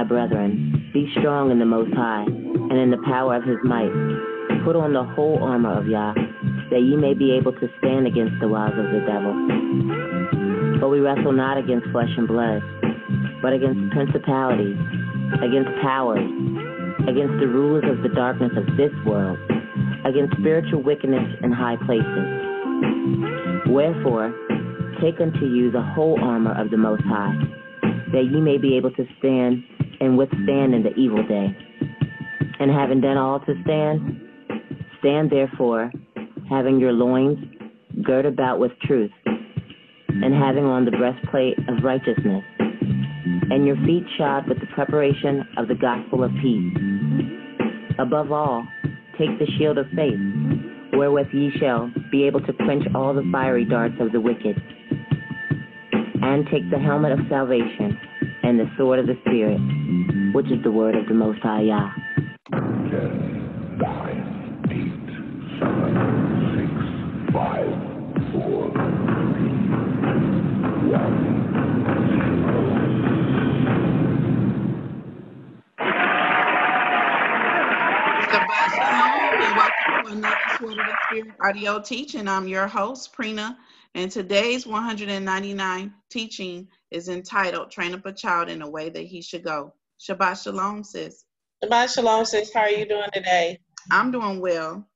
brethren, be strong in the Most High, and in the power of his might. Put on the whole armor of Yah, that ye may be able to stand against the wiles of the devil. For we wrestle not against flesh and blood, but against principalities, against powers, against the rulers of the darkness of this world, against spiritual wickedness in high places. Wherefore, take unto you the whole armor of the Most High, that ye may be able to stand and withstand in the evil day. And having done all to stand, stand therefore, having your loins girt about with truth, and having on the breastplate of righteousness, and your feet shod with the preparation of the gospel of peace. Above all, take the shield of faith, wherewith ye shall be able to quench all the fiery darts of the wicked. And take the helmet of salvation and the sword of the Spirit, which is the word of the Most High Yah. 10, 9, 8, 7, 6, 5, 4, 3, 1. Shabbat Shalom and welcome to another Sword of the Spirit audio teaching. I'm your host, Prina, and today's 199 teaching is entitled Train Up a Child in a Way That He Should Go. Shabbat Shalom, sis. Shabbat Shalom, sis. How are you doing today? I'm doing well.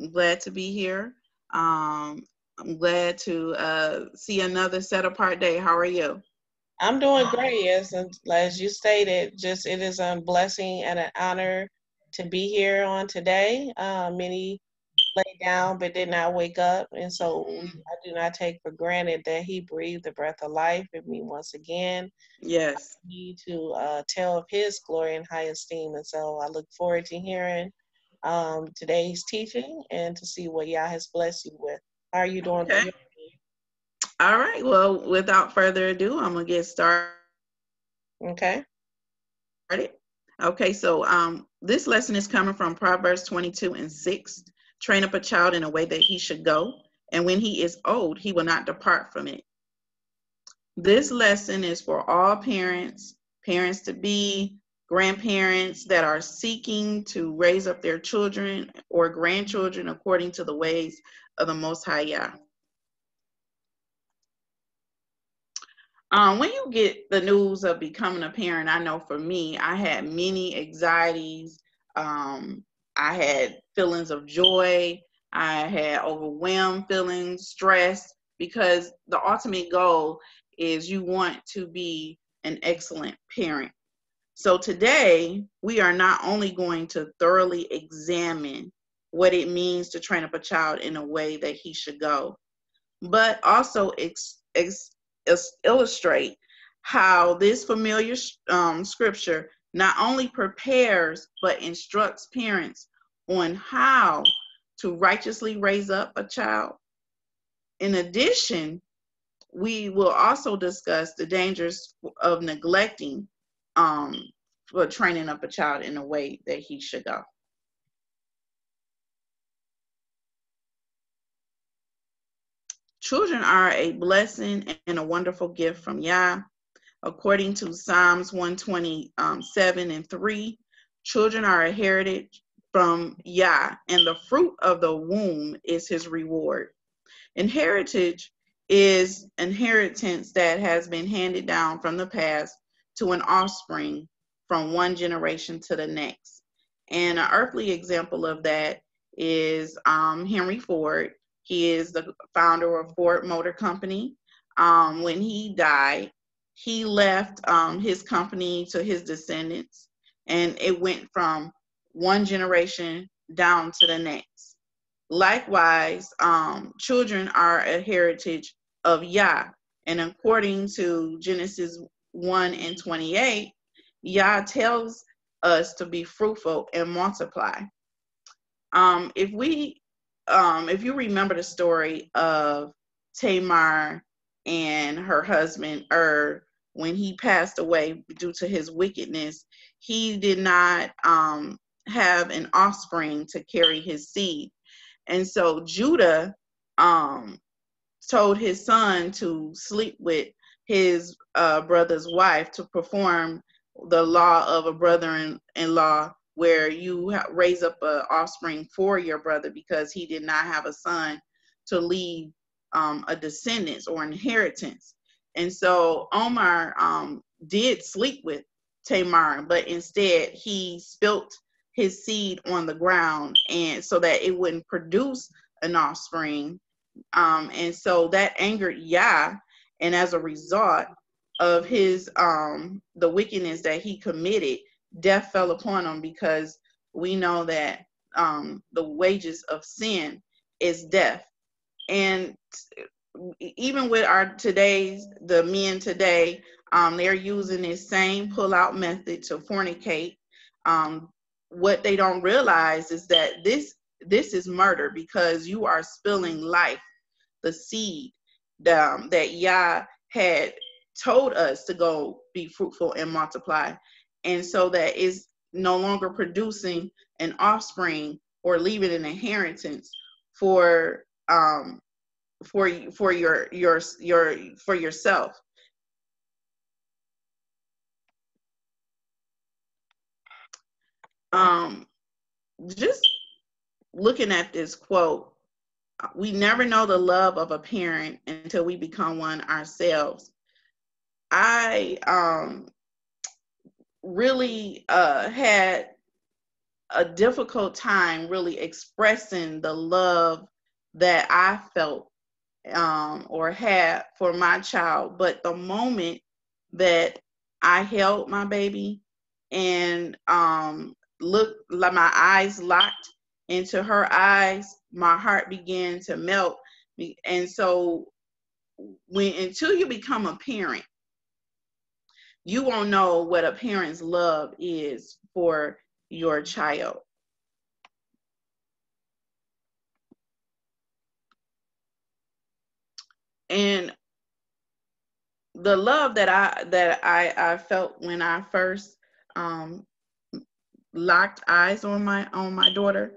I'm glad to be here. I'm glad to see another set-apart day. How are you? I'm doing great. As you stated, it is a blessing and an honor to be here on today. Many lay down but did not wake up, and so I do not take for granted that he breathed the breath of life in me once again. Yes. I need to tell of his glory and high esteem, and so I look forward to hearing today's teaching and to see what Yah has blessed you with. How are you doing today? All right. Well, without further ado, I'm going to get started. Okay. Okay, so this lesson is coming from Proverbs 22:6. Train up a child in a way that he should go, and when he is old, he will not depart from it. This lesson is for all parents, parents-to-be, grandparents that are seeking to raise up their children or grandchildren according to the ways of the Most High Yah. When you get the news of becoming a parent, I know for me, I had many anxieties. I had feelings of joy. I had overwhelmed feelings, stress, because the ultimate goal is you want to be an excellent parent. So today, we are not only going to thoroughly examine what it means to train up a child in a way that he should go, but also illustrate how this familiar scripture not only prepares but instructs parents on how to righteously raise up a child. In addition, we will also discuss the dangers of neglecting for training up a child in a way that he should go. Children are a blessing and a wonderful gift from Yah. According to Psalms 127:3, children are a heritage from Yah, and the fruit of the womb is his reward. Heritage is inheritance that has been handed down from the past to an offspring from one generation to the next. And an earthly example of that is Henry Ford. He is the founder of Ford Motor Company. When he died, he left his company to his descendants, and it went from one generation down to the next. Likewise, children are a heritage of Yah, and according to Genesis 1:28, Yah tells us to be fruitful and multiply. If you remember the story of Tamar and her husband when he passed away due to his wickedness, he did not have an offspring to carry his seed. And so Judah told his son to sleep with his brother's wife to perform the law of a brother-in-law, where you raise up an offspring for your brother because he did not have a son to leave a descendants or inheritance. And so Omar did sleep with Tamar, but instead he spilt his seed on the ground, and so that it wouldn't produce an offspring. And so that angered Yah, and as a result of his the wickedness that he committed, death fell upon him, because we know that the wages of sin is death. And even with the men today, they're using this same pull-out method to fornicate. What they don't realize is that this is murder, because you are spilling life, the seed that Yah had told us to go be fruitful and multiply. And so that is no longer producing an offspring or leaving an inheritance for yourself. Just looking at this quote, we never know the love of a parent until we become one ourselves. I really had a difficult time really expressing the love that I felt or had for my child. But the moment that I held my baby and looked, like my eyes locked into her eyes, my heart began to melt. And so until you become a parent, you won't know what a parent's love is for your child. And the love that I felt when I first locked eyes on my daughter,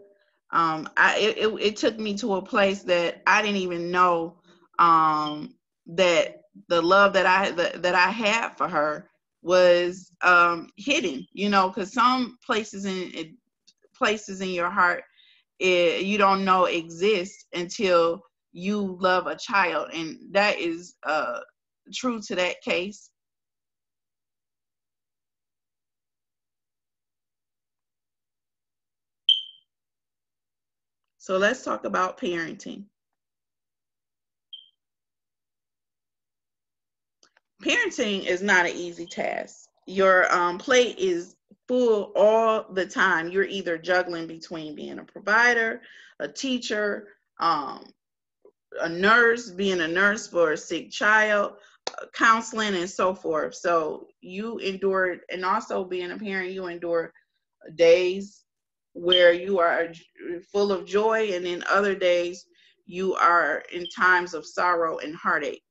it took me to a place that I didn't even know that the love that I had for her was hidden, because some places in your heart, you don't know exist until you love a child, and that is true to that case. So let's talk about parenting. Parenting is not an easy task. Your plate is full all the time. You're either juggling between being a provider, a teacher, a nurse, being a nurse for a sick child, counseling, and so forth. So you endured, and also being a parent, you endure days where you are full of joy, and then other days you are in times of sorrow and heartache.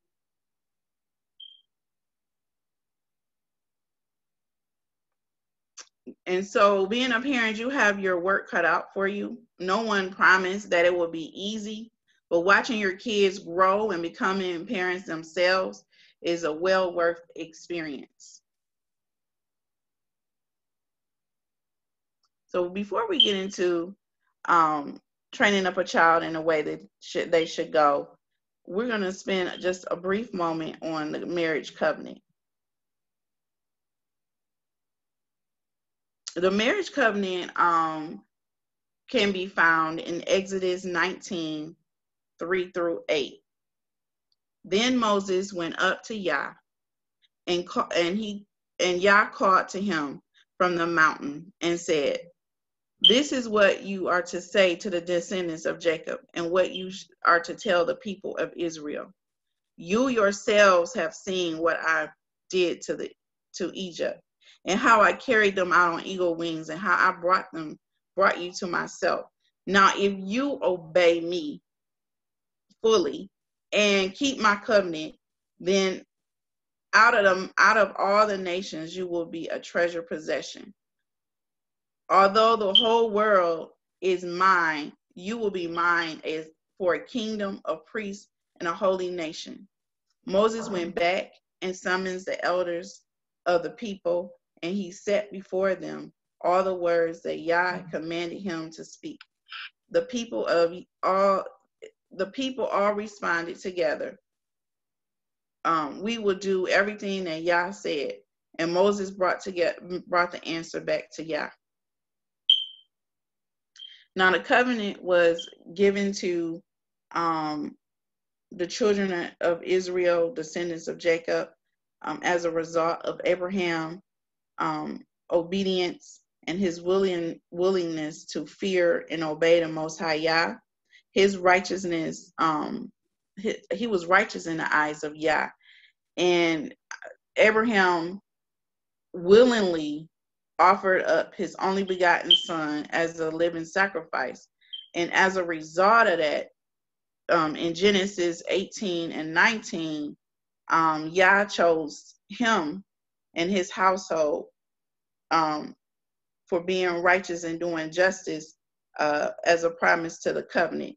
And so being a parent, you have your work cut out for you. No one promised that it would be easy, but watching your kids grow and becoming parents themselves is a well worth experience. So before we get into training up a child in a way that they should go, we're going to spend just a brief moment on the marriage covenant. The marriage covenant can be found in Exodus 19, 3 through 8. Then Moses went up to Yah, and Yah called to him from the mountain and said, "This is what you are to say to the descendants of Jacob, and what you are to tell the people of Israel. You yourselves have seen what I did to Egypt, and how I carried them out on eagle wings, and how I brought you to myself. Now, if you obey me fully and keep my covenant, then out of all the nations you will be a treasured possession. Although the whole world is mine, you will be mine as for a kingdom of priests and a holy nation." Moses went back and summoned the elders of the people and he set before them all the words that Yah commanded him to speak. The people all responded together. We will do everything that Yah said. And Moses brought the answer back to Yah. Now the covenant was given to the children of Israel, descendants of Jacob, as a result of Abraham obedience and his willingness to fear and obey the Most High Yah. His righteousness, he was righteous in the eyes of Yah. And Abraham willingly offered up his only begotten son as a living sacrifice. And as a result of that, in Genesis 18 and 19, Yah chose him and his household for being righteous and doing justice as a promise to the covenant.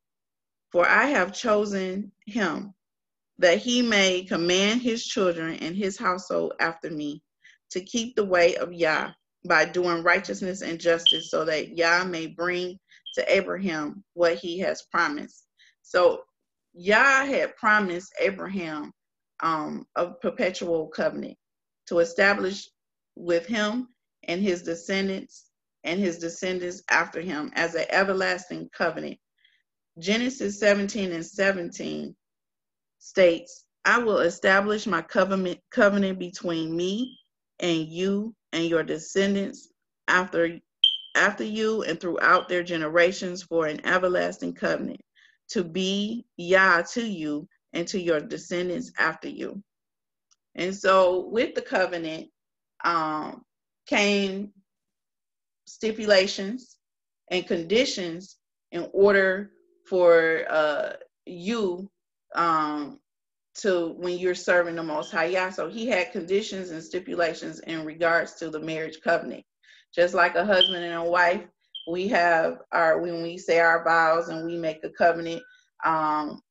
For I have chosen him that he may command his children and his household after me to keep the way of Yah by doing righteousness and justice, so that Yah may bring to Abraham what he has promised. So Yah had promised Abraham a perpetual covenant to establish with him and his descendants after him as an everlasting covenant. Genesis 17 and 17 states, I will establish my covenant between me and you and your descendants after you and throughout their generations for an everlasting covenant, to be Yah to you and to your descendants after you. And so with the covenant came stipulations and conditions in order for you to, when you're serving the Most High Yah. So he had conditions and stipulations in regards to the marriage covenant. Just like a husband and a wife, we have when we say our vows and we make a covenant,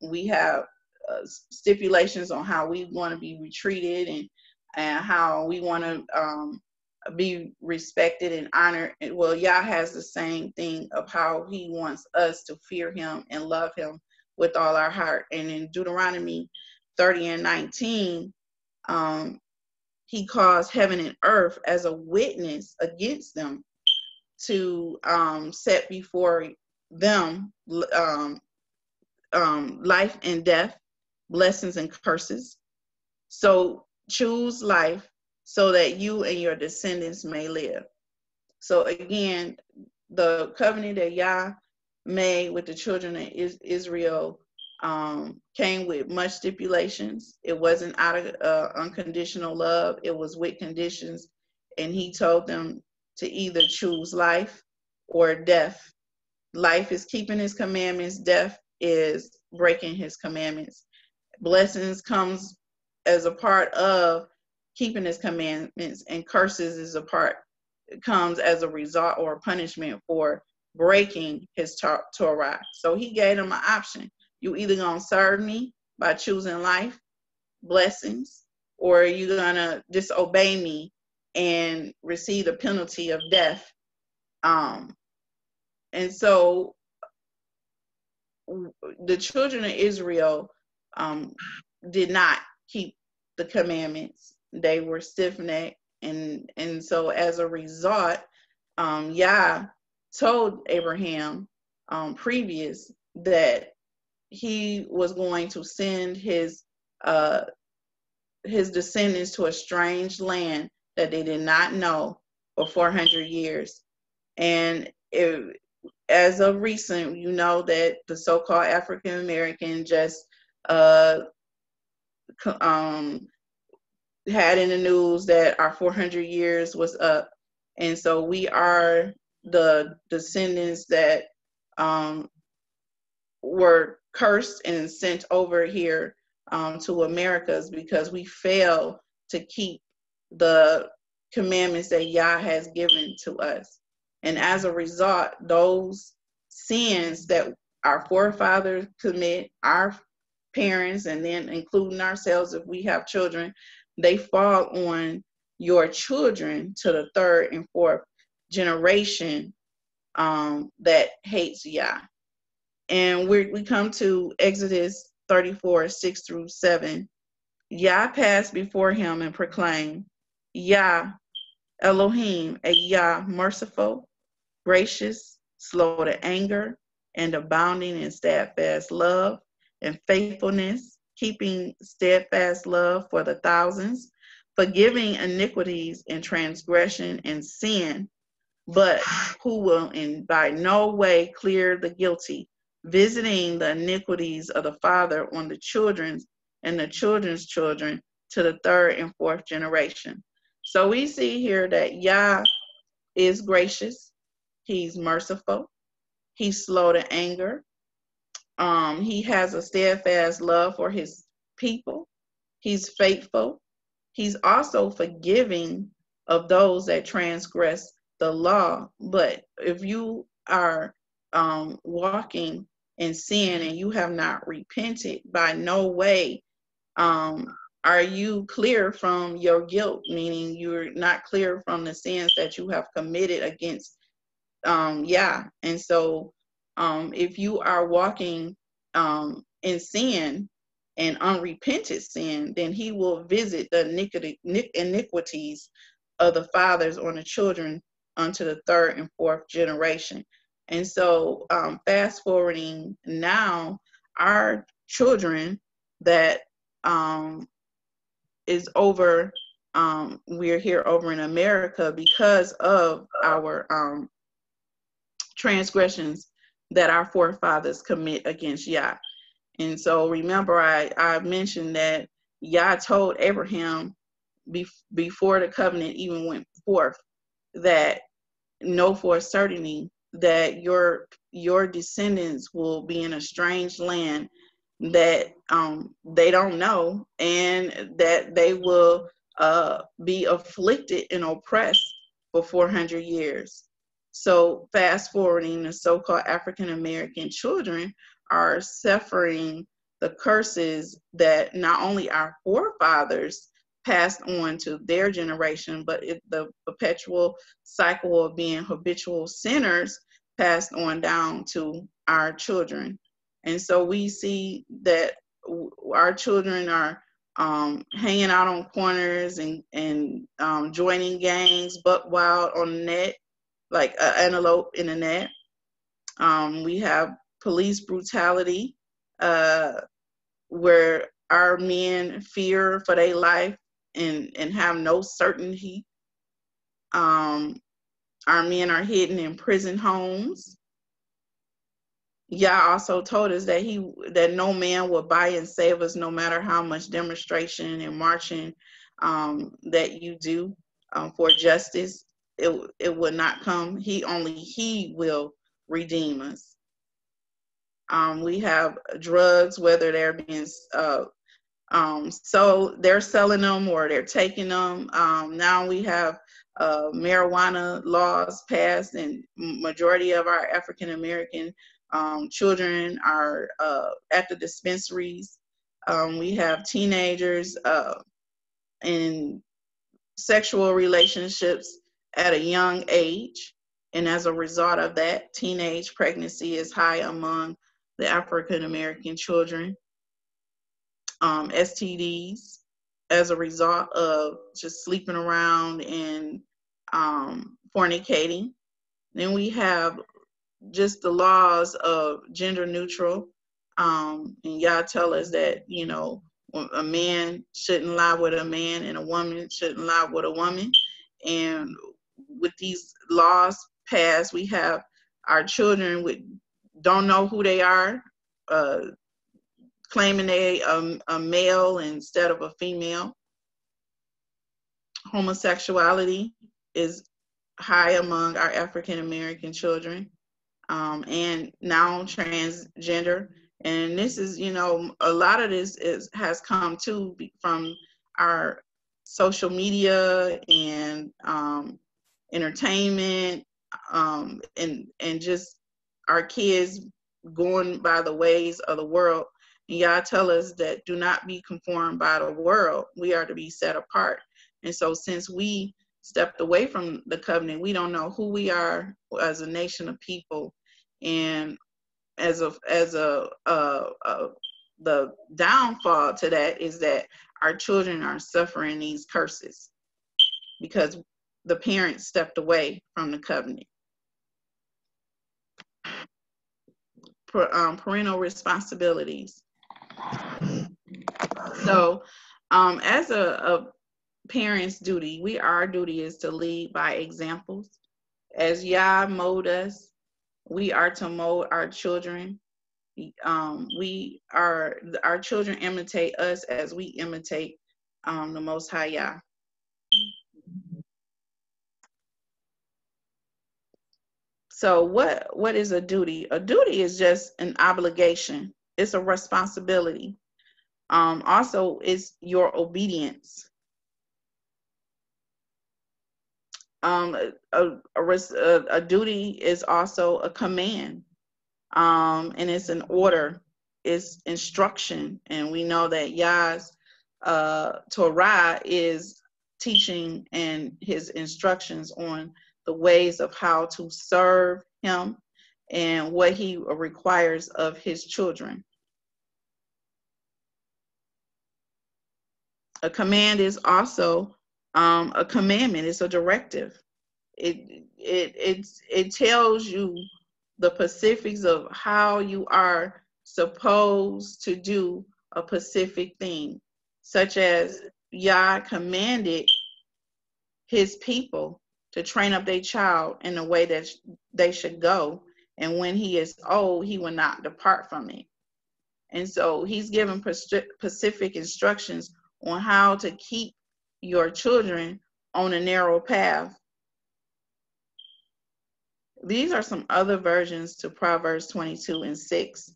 we have stipulations on how we want to be treated and how we want to be respected and honored. Well, Yah has the same thing of how he wants us to fear him and love him with all our heart. And in Deuteronomy 30 and 19, he calls heaven and earth as a witness against them to set before them life and death, blessings and curses. So choose life so that you and your descendants may live. So again, the covenant that Yah made with the children of Israel came with much stipulations. It wasn't out of unconditional love. It was with conditions. And he told them to either choose life or death. Life is keeping his commandments. Death is breaking his commandments. Blessings comes as a part of keeping his commandments, and curses is comes as a result or a punishment for breaking his Torah. So he gave them an option. You either gonna serve me by choosing life, blessings, or you're gonna disobey me and receive the penalty of death. And so the children of Israel did not keep the commandments. They were stiff-necked, and so as a result, Yah told Abraham previous that he was going to send his descendants to a strange land that they did not know for 400 years. And as of recent, you know that the so-called African American just had in the news that our 400 years was up. And so we are the descendants that were cursed and sent over here to Americas because we failed to keep the commandments that Yah has given to us. And as a result, those sins that our forefathers commit, our parents, and then including ourselves if we have children, they fall on your children to the third and fourth generation that hates Yah. And we come to Exodus 34, 6 through 7. Yah passed before him and proclaimed, Yah Elohim, a Yah merciful, gracious, slow to anger, and abounding in steadfast love and faithfulness, keeping steadfast love for the thousands, forgiving iniquities and transgression and sin, but who will in by no way clear the guilty, visiting the iniquities of the father on the children's and the children's children to the third and fourth generation. So we see here that Yah is gracious, he's merciful, he's slow to anger, he has a steadfast love for his people, he's faithful, he's also forgiving of those that transgress the law. But if you are walking in sin and you have not repented, by no way are you clear from your guilt, meaning you're not clear from the sins that you have committed against Yah. And so if you are walking in sin and unrepented sin, then he will visit the iniquities of the fathers on the children unto the third and fourth generation. And so fast forwarding now, our children that is over, we're here over in America because of our transgressions that our forefathers commit against Yah. And so remember, I mentioned that Yah told Abraham before the covenant even went forth that know for a certainty that your descendants will be in a strange land that they don't know, and that they will be afflicted and oppressed for 400 years. So fast forwarding, the so-called African American children are suffering the curses that not only our forefathers passed on to their generation, but the perpetual cycle of being habitual sinners passed on down to our children. And so we see that our children are hanging out on corners and joining gangs, buck wild on the net, like an antelope in the net. We have police brutality, where our men fear for their life and have no certainty. Our men are hidden in prison homes. Yah also told us that no man will buy and save us, no matter how much demonstration and marching that you do for justice. It will not come. He will redeem us. We have drugs, whether they're being so they're selling them or they're taking them. Now we have marijuana laws passed, and majority of our African American children are at the dispensaries. We have teenagers in sexual relationships at a young age, and as a result of that, teenage pregnancy is high among the African American children. STDs as a result of just sleeping around and fornicating. Then we have just the laws of gender neutral. And y'all tell us that, a man shouldn't lie with a man and a woman shouldn't lie with a woman. And with these laws passed, we have our children don't know who they are, claiming they a male instead of a female. Homosexuality is high among our African American children, and now transgender. And this is, a lot of this has come too from our social media and entertainment, and just our kids going by the ways of the world. And Yah tell us that do not be conformed by the world. We are to be set apart. And so since we stepped away from the covenant, we don't know who we are as a nation of people. And the downfall to that is that our children are suffering these curses because the parents stepped away from the covenant. Parental responsibilities. So as a parent's duty, our duty is to lead by examples. As Yah mold us, we are to mold our children. Our children imitate us as we imitate the Most High Yah. So what is a duty? A duty is just an obligation. It's a responsibility. Also, it's your obedience. A duty is also a command, and it's an order, it's instruction. And we know that Yah's Torah is teaching and his instructions on the ways of how to serve him and what he requires of his children. A command is also a commandment. It's a directive. It tells you the specifics of how you are supposed to do a specific thing, such as Yah commanded his people to train up their child in the way that they should go, and when he is old, he will not depart from it. And so he's given specific instructions on how to keep your children on a narrow path. These are some other versions to Proverbs 22:6.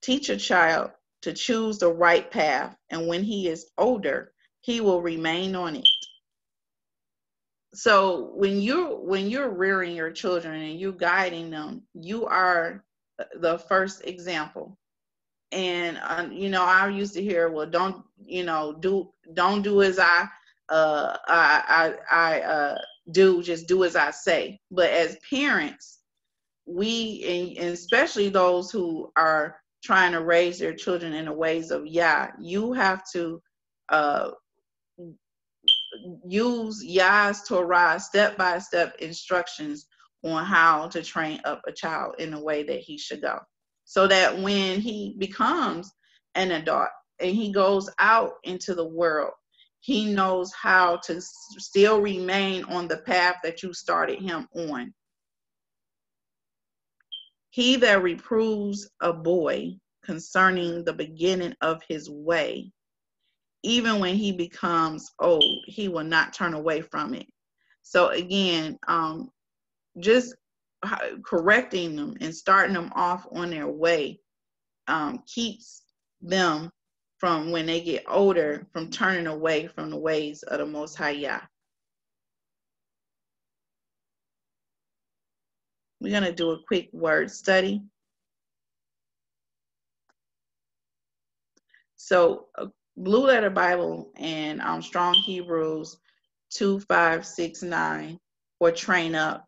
Teach a child to choose the right path, and when he is older, he will remain on it. So when you're rearing your children and you're guiding them, you are the first example. And I used to hear, well, don't do as I do, just do as I say. But as parents, we, and especially those who are trying to raise their children in the ways of Yah, you have to use Yah's Torah step-by-step instructions on how to train up a child in the way that he should go, so that when he becomes an adult and he goes out into the world, he knows how to still remain on the path that you started him on. He that reproves a boy concerning the beginning of his way, even when he becomes old, he will not turn away from it. So again, just correcting them and starting them off on their way keeps them from, when they get older, from turning away from the ways of the Most High Yah. We're going to do a quick word study. So Blue Letter Bible and Strong Hebrews 2569, or train up,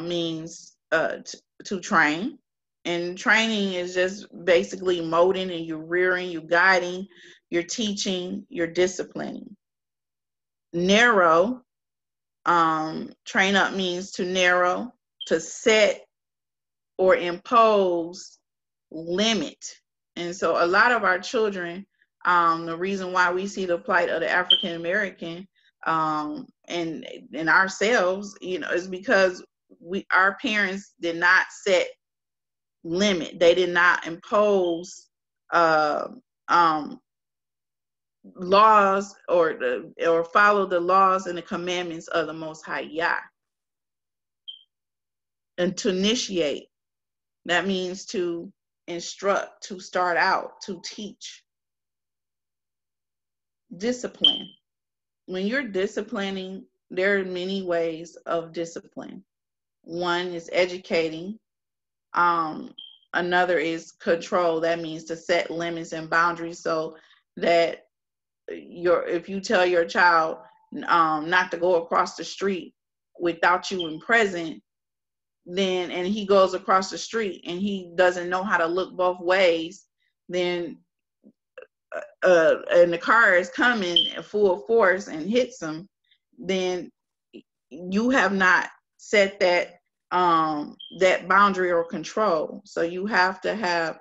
means to train. And training is just basically molding, and you're rearing, you're guiding, you're teaching, you're disciplining. Narrow, train up means to narrow, to set or impose limit. And so a lot of our children, the reason why we see the plight of the African American and ourselves, is because our parents did not set limit. They did not impose laws or follow the laws and the commandments of the Most High Yah. And to initiate, that means to instruct, to start out, to teach. Discipline. When you're disciplining, there are many ways of discipline. One is educating. Another is control. That means to set limits and boundaries, so that if you tell your child not to go across the street without you in present, then, and he goes across the street and he doesn't know how to look both ways, then and the car is coming at full force and hits him, then you have not set that that boundary or control. So you have to have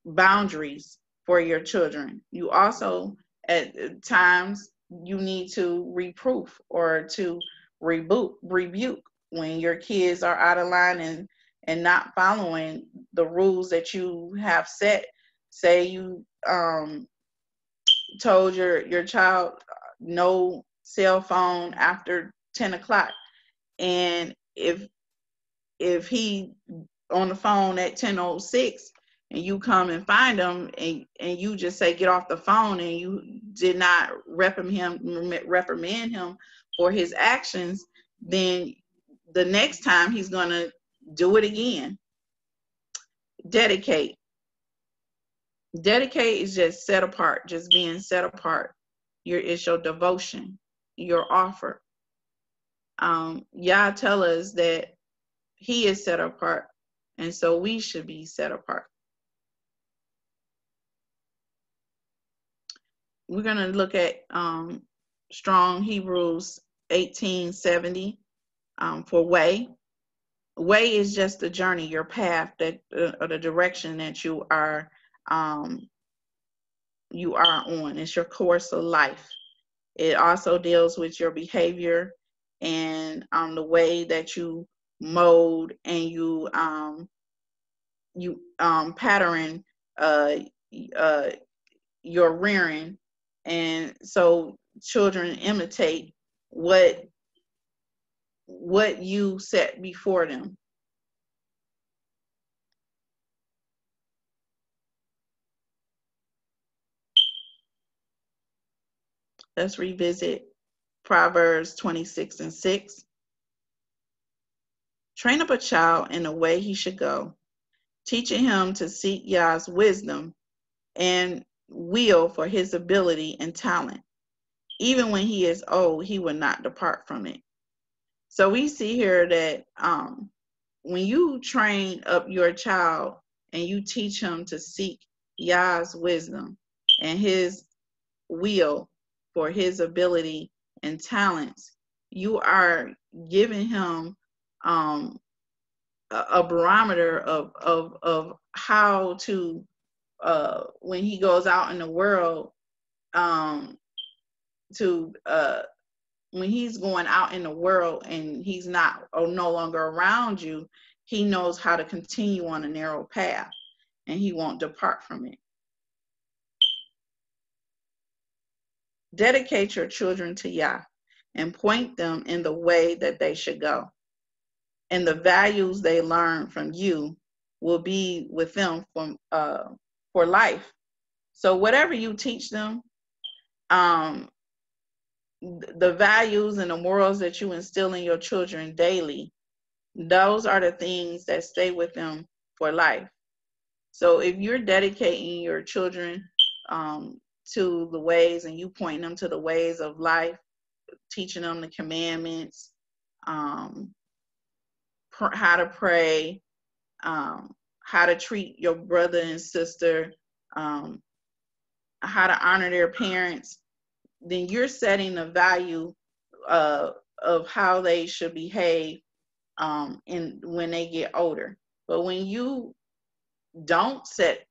boundaries for your children. You also, at times, you need to reproof or to rebuke when your kids are out of line and not following the rules that you have set. Say you told your child no cell phone after 10 o'clock, and if he on the phone at 10:06 and you come and find him and you just say get off the phone, and you did not reprimand him for his actions, then the next time he's going to do it again. Dedicate is just set apart, just being set apart. It's your devotion, your offer. Yah tell us that he is set apart, and so we should be set apart. We're going to look at strong Hebrews 18:70 for way. Way is just the journey, your path, that or the direction that you are on. It's your course of life. It also deals with your behavior and the way that you mold and you pattern your rearing, and so children imitate what you set before them. Let's revisit Proverbs 26:6. Train up a child in the way he should go, teaching him to seek Yah's wisdom and will for his ability and talent. Even when he is old, he will not depart from it. So we see here that when you train up your child and you teach him to seek Yah's wisdom and his will for his ability and talents, you are giving him a barometer of how to when he goes out in the world, when he's going out in the world and he's not or no longer around you, he knows how to continue on a narrow path and he won't depart from it. Dedicate your children to Yah and point them in the way that they should go. And the values they learn from you will be with them for life. So whatever you teach them, the values and the morals that you instill in your children daily, those are the things that stay with them for life. So if you're dedicating your children to the ways and you point them to the ways of life, teaching them the commandments, how to pray, how to treat your brother and sister, how to honor their parents, then you're setting the value of how they should behave when they get older. But when you don't set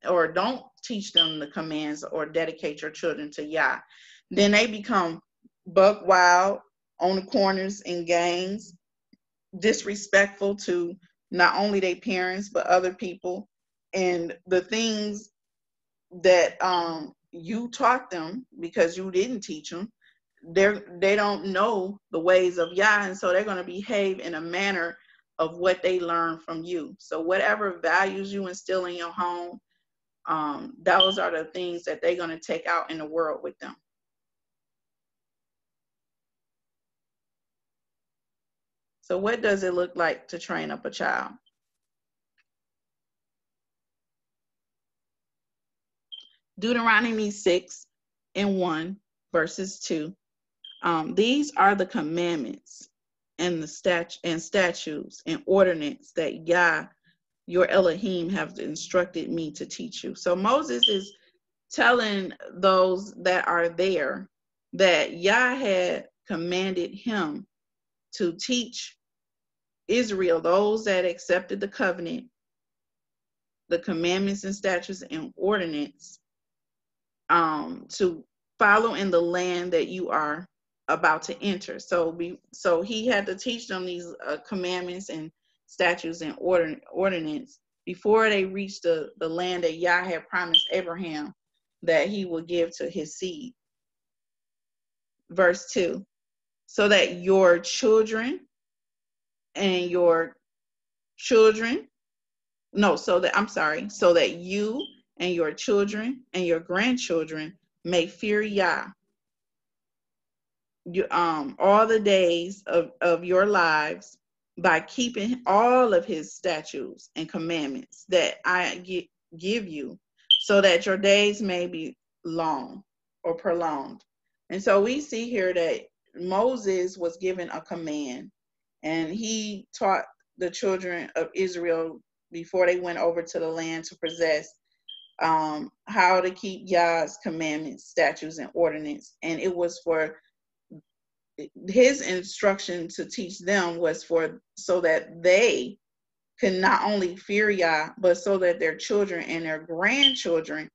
or don't teach them the commands or dedicate your children to Yah, then they become buck wild on the corners in gangs, disrespectful to not only their parents but other people, and the things that you taught them because you didn't teach them, they don't know the ways of Yah, and so they're going to behave in a manner of what they learn from you. So whatever values you instill in your home, those are the things that they're going to take out in the world with them. So what does it look like to train up a child? Deuteronomy 6:1 verses 2. These are the commandments and the statutes and ordinance that Yah, your Elohim, have instructed me to teach you. So Moses is telling those that are there that Yah had commanded him to teach Israel, those that accepted the covenant, the commandments and statutes and ordinance, to follow in the land that you are about to enter. So he had to teach them these commandments and statutes and ordinance before they reached the land that Yah had promised Abraham that he would give to his seed. Verse 2, so that your children and your children, so that you and your children and your grandchildren may fear Yah all the days of your lives by keeping all of his statutes and commandments that I give you, so that your days may be long or prolonged. And so we see here that Moses was given a command, and he taught the children of Israel before they went over to the land to possess how to keep Yah's commandments, statutes, and ordinance. And it was for his instruction to teach them was so that they can not only fear Yah, but so that their children and their grandchildren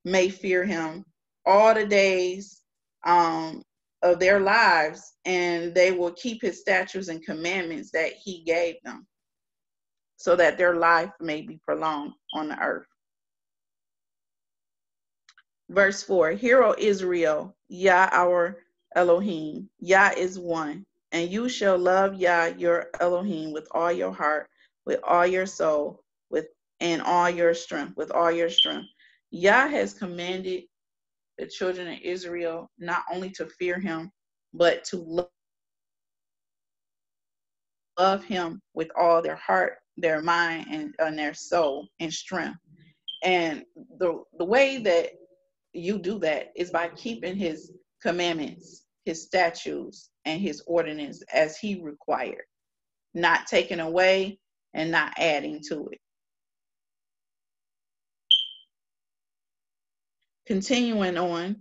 may fear him all the days of their lives, and they will keep his statutes and commandments that he gave them, so that their life may be prolonged on the earth. Verse 4, Hear, O Israel, Yah our Elohim, Yah is one, and you shall love Yah your Elohim with all your heart, with all your soul, and all your strength, with all your strength. Yah has commanded the children of Israel not only to fear him, but to love him with all their heart, their mind, and their soul and strength. And the way that you do that is by keeping his commandments, his statutes, and his ordinance as he required, not taking away and not adding to it. Continuing on,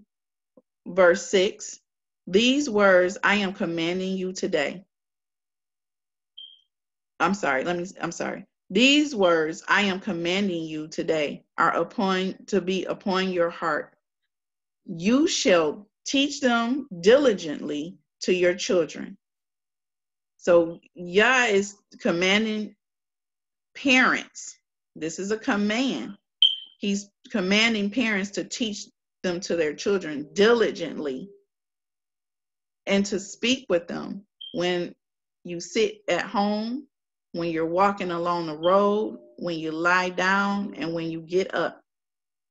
verse 6, these words I am commanding you today. These words I am commanding you today are to be upon your heart. You shall teach them diligently to your children. So Yah is commanding parents. This is a command. He's commanding parents to teach them to their children diligently, and to speak with them when you sit at home, when you're walking along the road, when you lie down, and when you get up.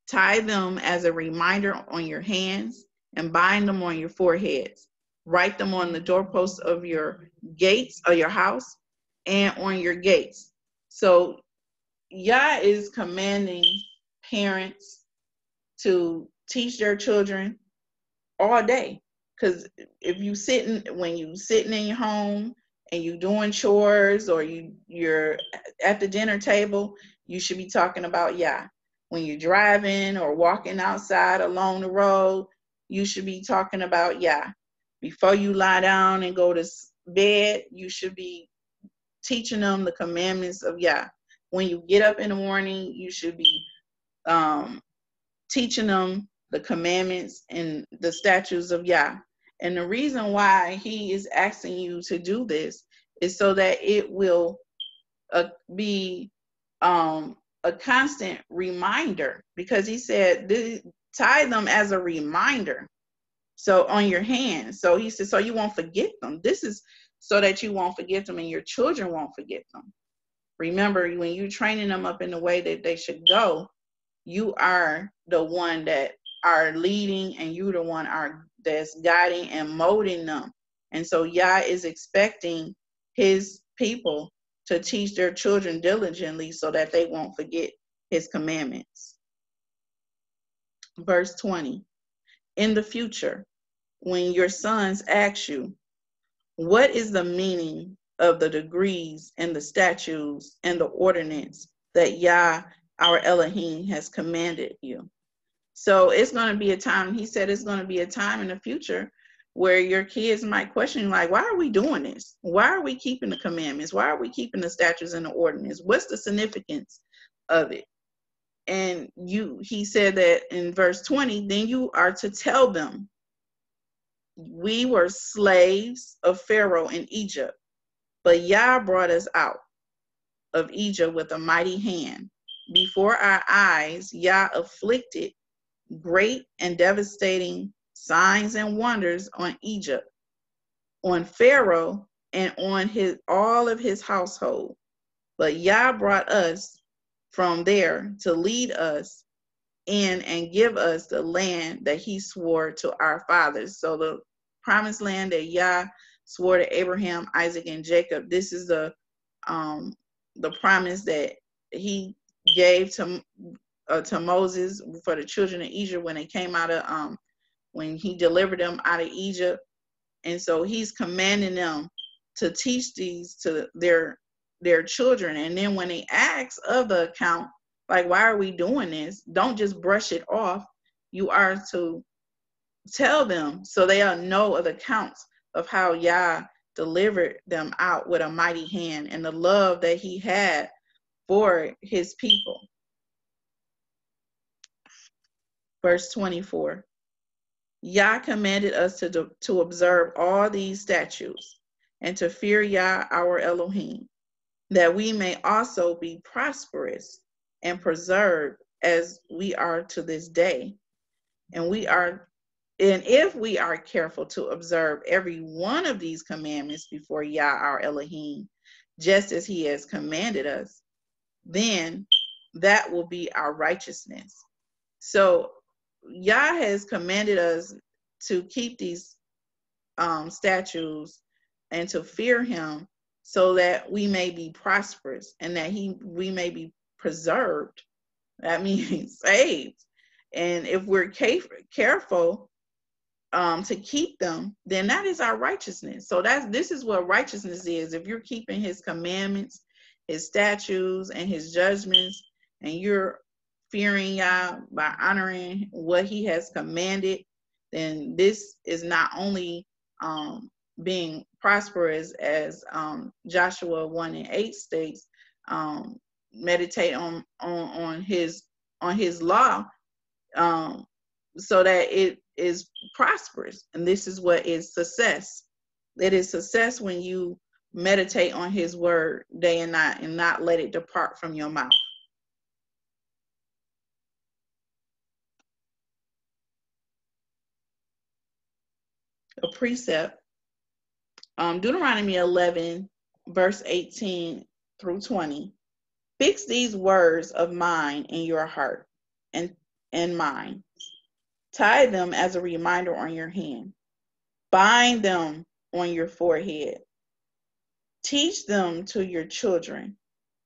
Tie them as a reminder on your hands and bind them on your foreheads. Write them on the doorposts of your gates of your house and on your gates. So Yah is commanding parents to teach their children all day. Because when you sitting in your home and you doing chores, or you're at the dinner table, you should be talking about Yah. When you're driving or walking outside along the road, you should be talking about Yah. Before you lie down and go to bed, you should be teaching them the commandments of Yah. When you get up in the morning, you should be teaching them the commandments and the statutes of Yah. And the reason why he is asking you to do this is so that it will be a constant reminder, because he said tie them as a reminder, so on your hands. So he said, so you won't forget them. This is so that you won't forget them and your children won't forget them. Remember, when you're training them up in the way that they should go, you are the one that are leading, and you the one that's guiding and molding them. And so Yah is expecting his people to teach their children diligently so that they won't forget his commandments. Verse 20, in the future, when your sons ask you, what is the meaning of the degrees and the statutes and the ordinance that Yah, our Elohim, has commanded you? So it's going to be a time, he said it's going to be a time in the future where your kids might question, like, why are we doing this? Why are we keeping the commandments? Why are we keeping the statutes and the ordinance? What's the significance of it? And he said that in verse 20, then you are to tell them, we were slaves of Pharaoh in Egypt, but Yah brought us out of Egypt with a mighty hand. Before our eyes, Yah afflicted great and devastating signs and wonders on Egypt, on Pharaoh, and on all of his household. But Yah brought us from there to lead us in and give us the land that he swore to our fathers. So the promised land that Yah swore to Abraham, Isaac, and Jacob, this is the promise that he gave to Moses for the children of Egypt when they came out of when he delivered them out of Egypt. And so he's commanding them to teach these to their children. And then when they ask of the account, like, why are we doing this? Don't just brush it off. You are to tell them so they'll know of the counts of how Yah delivered them out with a mighty hand and the love that he had for his people. Verse 24. Yah commanded us to observe all these statutes and to fear Yah our Elohim, that we may also be prosperous and preserved as we are to this day. And if we are careful to observe every one of these commandments before Yah our Elohim, just as he has commanded us, then that will be our righteousness. So Yah has commanded us to keep these statutes and to fear him so that we may be prosperous and that we may be preserved. That means saved. And if we're careful to keep them, then that is our righteousness. So this is what righteousness is. If you're keeping his commandments, his statutes, and his judgments, and you're fearing Yah by honoring what he has commanded, then this is not only being prosperous, as Joshua 1:8 states, meditate on his law, so that it is prosperous. And this is what is success. It is success when you meditate on his word day and night and not let it depart from your mouth. A precept, Deuteronomy 11, verse 18 through 20. Fix these words of mine in your heart and mine. Tie them as a reminder on your hand. Bind them on your forehead. Teach them to your children.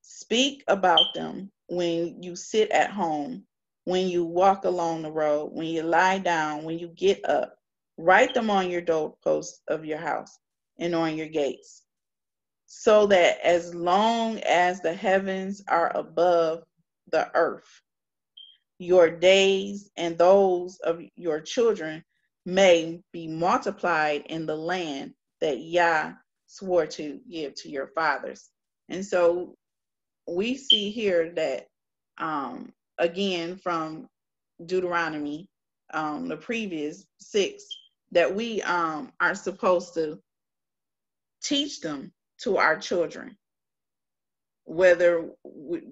Speak about them when you sit at home, when you walk along the road, when you lie down, when you get up. Write them on your doorposts of your house and on your gates, so that as long as the heavens are above the earth, your days and those of your children may be multiplied in the land that Yah swore to give to your fathers. And so we see here that, again, from Deuteronomy, the previous 6, that we are supposed to teach them to our children, whether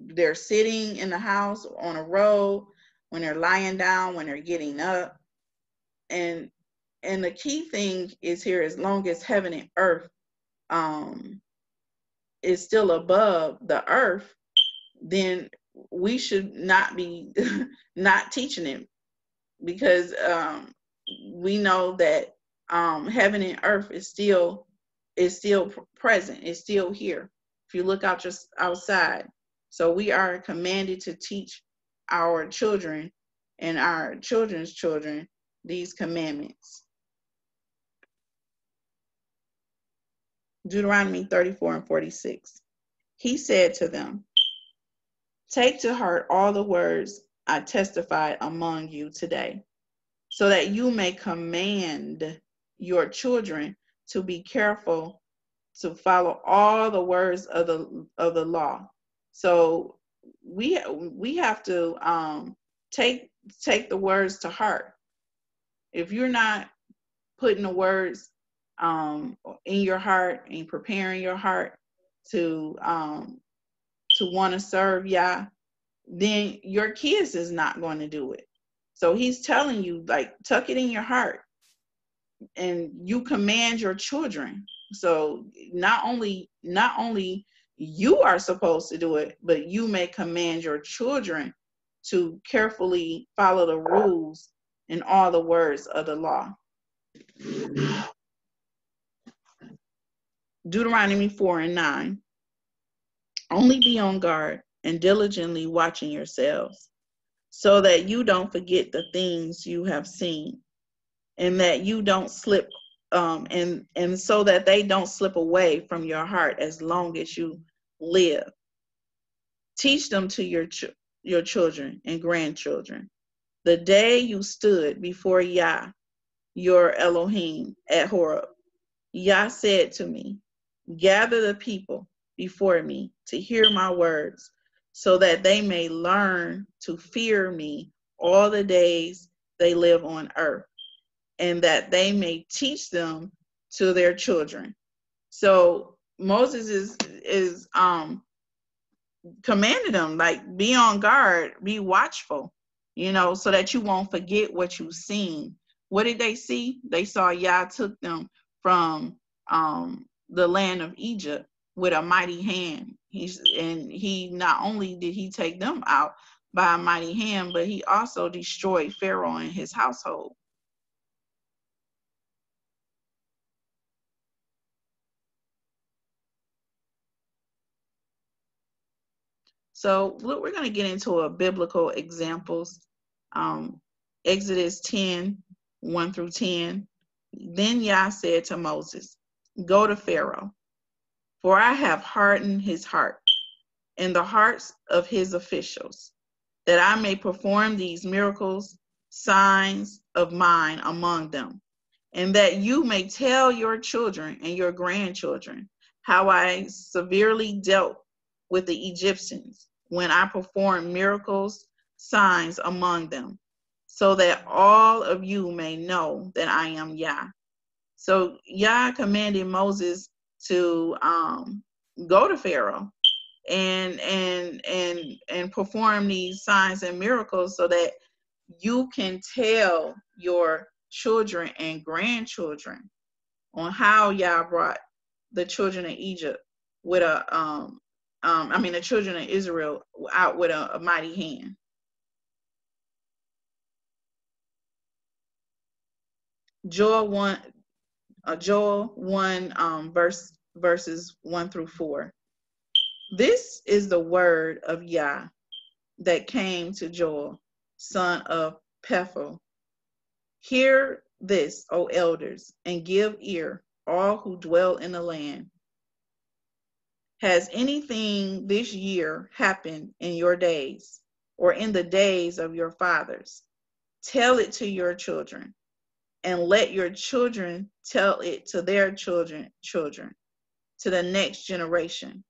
they're sitting in the house, on a road, when they're lying down, when they're getting up. And the key thing is here, as long as heaven and earth is still above the earth, then we should not be not teaching it, because we know that heaven and earth is still present, it's still here. If you look out just outside. So we are commanded to teach our children and our children's children these commandments. Deuteronomy 34:46. He said to them, take to heart all the words I testified among you today, so that you may command your children to be careful to follow all the words of the law. So we have to take the words to heart. If you're not putting the words in your heart and preparing your heart to want to serve Yah, then your kids is not going to do it. So he's telling you, like, tuck it in your heart and you command your children. So not only you are supposed to do it, but you may command your children to carefully follow the rules and all the words of the law. Deuteronomy 4:9. Only be on guard and diligently watching yourselves, so that you don't forget the things you have seen, and that you don't slip, and so that they don't slip away from your heart as long as you live. Teach them to your children and grandchildren. The day you stood before Yah, your Elohim, at Horeb, Yah said to me, gather the people before me to hear my words, so that they may learn to fear me all the days they live on earth, and that they may teach them to their children. So Moses is commanded them, like, be on guard, be watchful, so that you won't forget what you've seen. What did they see? They saw Yah took them from the land of Egypt with a mighty hand. He not only did he take them out by a mighty hand, but he also destroyed Pharaoh and his household. So we're going to get into a biblical examples. Exodus 10:1-10. Then Yah said to Moses, go to Pharaoh, for I have hardened his heart and the hearts of his officials, that I may perform these miracles, signs of mine among them, and that you may tell your children and your grandchildren how I severely dealt with the Egyptians when I performed miracles, signs among them, so that all of you may know that I am Yah. So Yah commanded Moses to go to Pharaoh and perform these signs and miracles, so that you can tell your children and grandchildren on how Yah brought the children of Egypt with the children of Israel out with a mighty hand. Joel 1, verses 1-4. This is the word of Yah that came to Joel, son of Pethuel. Hear this, O elders, and give ear, all who dwell in the land. Has anything this year happened in your days, or in the days of your fathers? Tell it to your children, and let your children tell it to their children, to the next generation.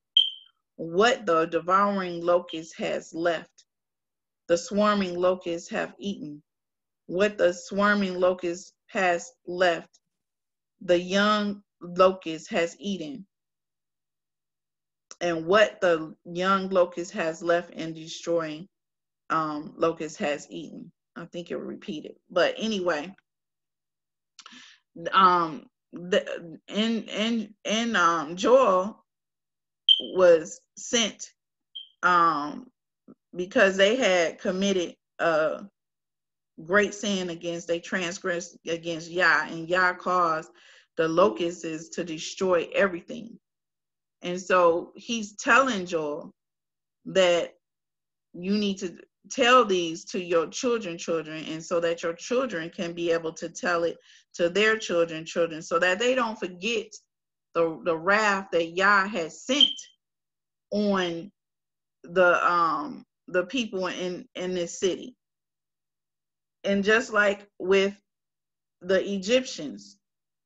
What the devouring locust has left, the swarming locusts have eaten. What the swarming locust has left, the young locust has eaten. And what the young locust has left in destroying locust has eaten. I think it will repeat it. But anyway, Joel was sent because they had committed a great sin they transgressed against Yah, and Yah caused the locusts to destroy everything. And so he's telling Joel that you need to tell these to your children, and so that your children can be able to tell it to their children, so that they don't forget the wrath that Yah has sent on the people in this city. And just like with the Egyptians,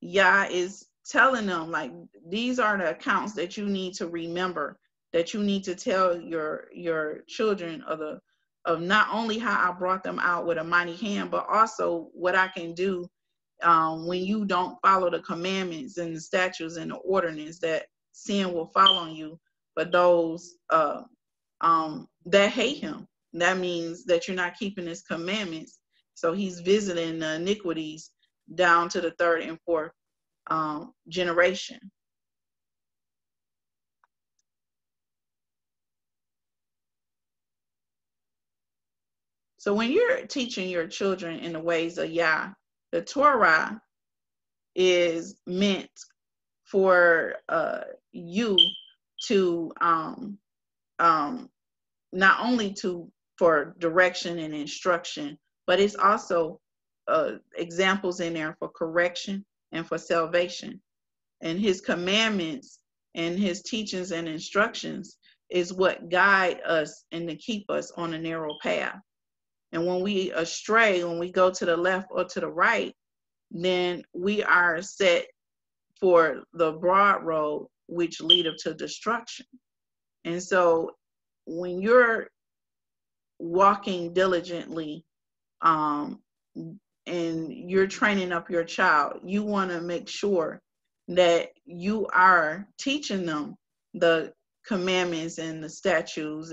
Yah is telling them, like, these are the accounts that you need to remember, that you need to tell your children of not only how I brought them out with a mighty hand, but also what I can do when you don't follow the commandments and the statutes and the ordinance, that sin will fall on you. But those that hate him, that means that you're not keeping his commandments. So he's visiting the iniquities down to the third and fourth generation. So when you're teaching your children in the ways of Yah, the Torah is meant for you to not only for direction and instruction, but it's also examples in there for correction and for salvation. And his commandments and his teachings and instructions is what guide us and to keep us on a narrow path. And when we astray, when we go to the left or to the right, then we are set for the broad road, which leadeth to destruction. And so when you're walking diligently and you're training up your child, you want to make sure that you are teaching them the commandments and the statutes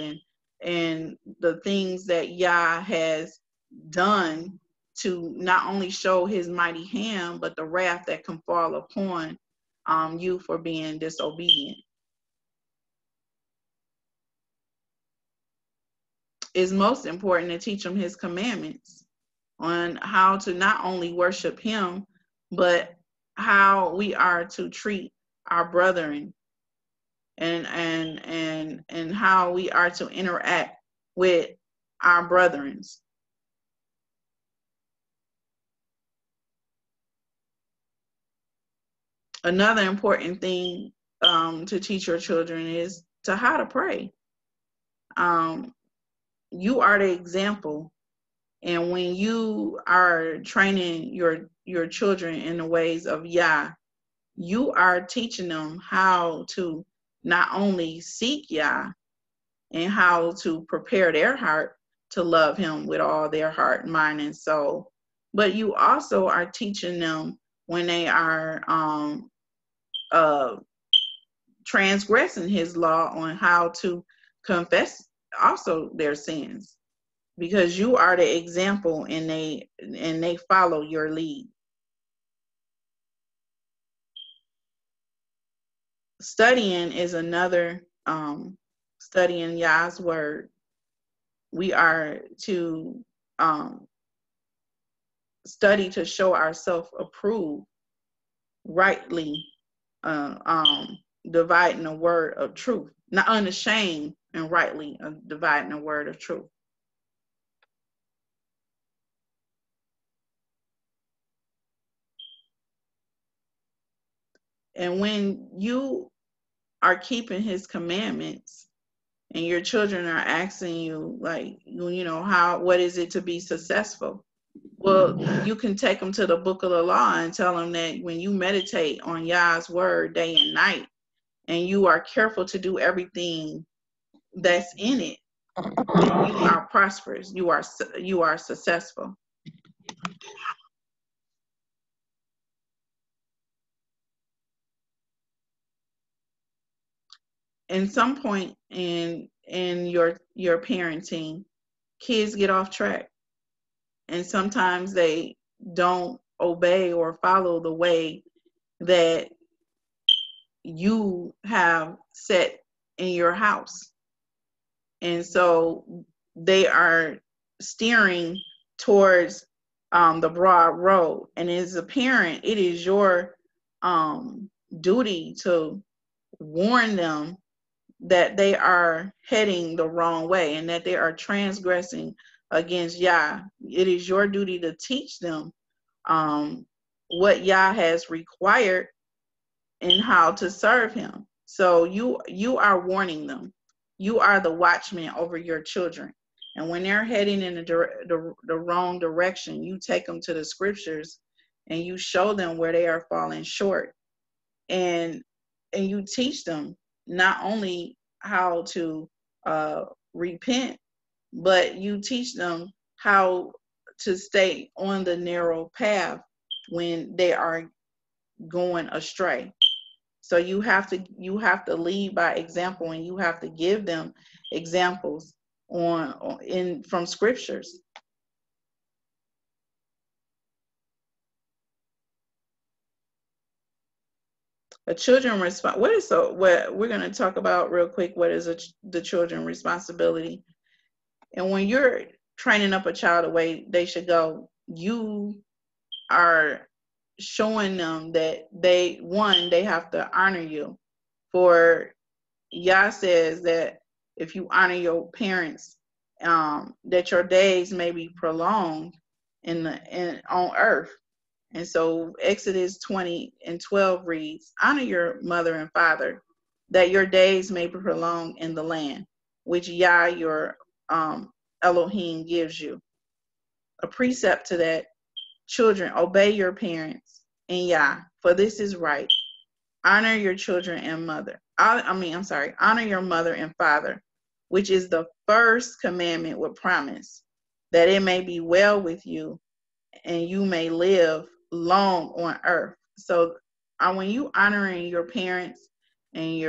and the things that Yah has done to not only show his mighty hand, but the wrath that can fall upon you for being disobedient. It's most important to teach them his commandments on how to not only worship him, but how we are to treat our brethren and how we are to interact with our brethren. Another important thing to teach your children is to how to pray. You are the example. And when you are training your children in the ways of Yah, you are teaching them how to not only seek Yah and how to prepare their heart to love him with all their heart, mind, and soul, but you also are teaching them when they are transgressing his law on how to confess also their sins, because you are the example and they follow your lead. Studying is another studying Yah's word. We are to study to show ourselves approved, rightly dividing the word of truth, not unashamed and rightly dividing the word of truth. And when you are keeping his commandments and your children are asking you, like, what is it to be successful? Well, you can take them to the book of the law and tell them that when you meditate on Yah's word day and night, and you are careful to do everything that's in it, then you are prosperous. You are successful. In some point in your parenting, kids get off track, and sometimes they don't obey or follow the way that you have set in your house. And so they are steering towards the broad road. And as a parent, it is your duty to warn them that they are heading the wrong way and that they are transgressing against Yah. It is your duty to teach them what Yah has required in how to serve him. So you are warning them. You are the watchman over your children. And when they're heading in the wrong direction, you take them to the scriptures and you show them where they are falling short. And you teach them not only how to repent, but you teach them how to stay on the narrow path when they are going astray. So you have to lead by example, and you have to give them examples in from scriptures. A children response. What we're going to talk about real quick. What is the children responsibility? And when you're training up a child the way they should go, you are showing them that they have to honor you. For Yah says that if you honor your parents, that your days may be prolonged on earth. And so Exodus 20:12 reads, honor your mother and father, that your days may be prolonged in the land, which Yah your Elohim gives you. A precept to that, children, obey your parents and Yah, for this is right. Honor your children and mother. Honor your mother and father, which is the first commandment with promise, that it may be well with you and you may live long on earth. So when you honoring your parents and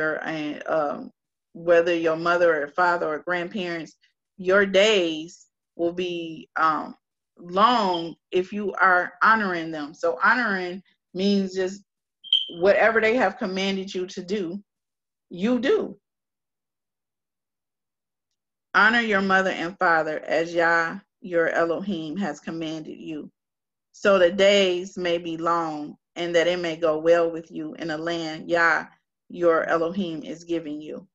whether your mother or father or grandparents, your days will be long if you are honoring them. So honoring means just whatever they have commanded you to do, you do. Honor your mother and father as Yah your Elohim has commanded you, so the days may be long and that it may go well with you in the land Yah your Elohim is giving you.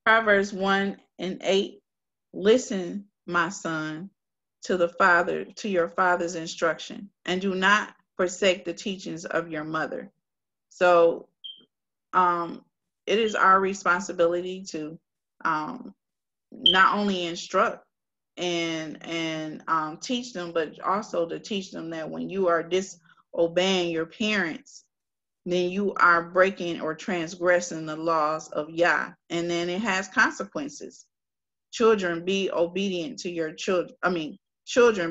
Proverbs 1:8, listen, my son, to your father's instruction, and do not forsake the teachings of your mother. So it is our responsibility to not only instruct and teach them, but also to teach them that when you are disobeying your parents, then you are breaking or transgressing the laws of Yah, and then it has consequences. Children, be obedient to your children,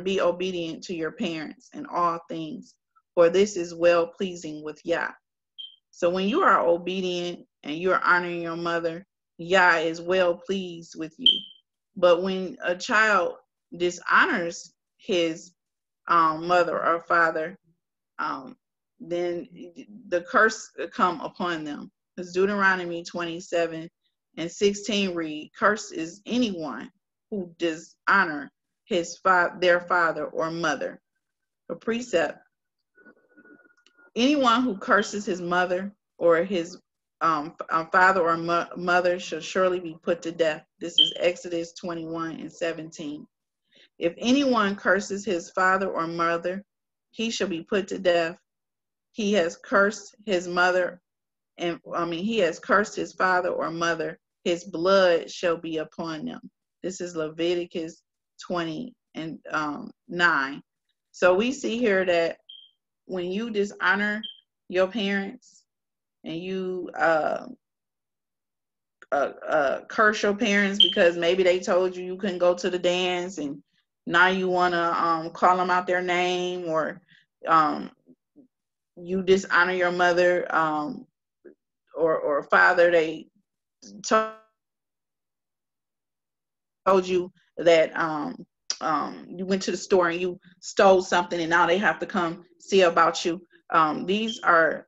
be obedient to your parents in all things, for this is well pleasing with Yah. So when you are obedient and you're honoring your mother, Yah is well pleased with you. But when a child dishonors his mother or father, then the curse come upon them. Because Deuteronomy 27:16 read, curse is anyone who dishonor their father or mother. A precept, anyone who curses his mother or his father or mother shall surely be put to death. This is Exodus 21:17. If anyone curses his father or mother, he shall be put to death. He has cursed his mother, he has cursed his father or mother. His blood shall be upon them. This is Leviticus 20:9. So we see here that when you dishonor your parents and you curse your parents because maybe they told you couldn't go to the dance, and now you want to call them out their name, or you dishonor your mother or father. They told you that you went to the store and you stole something, and now they have to come see about you. These are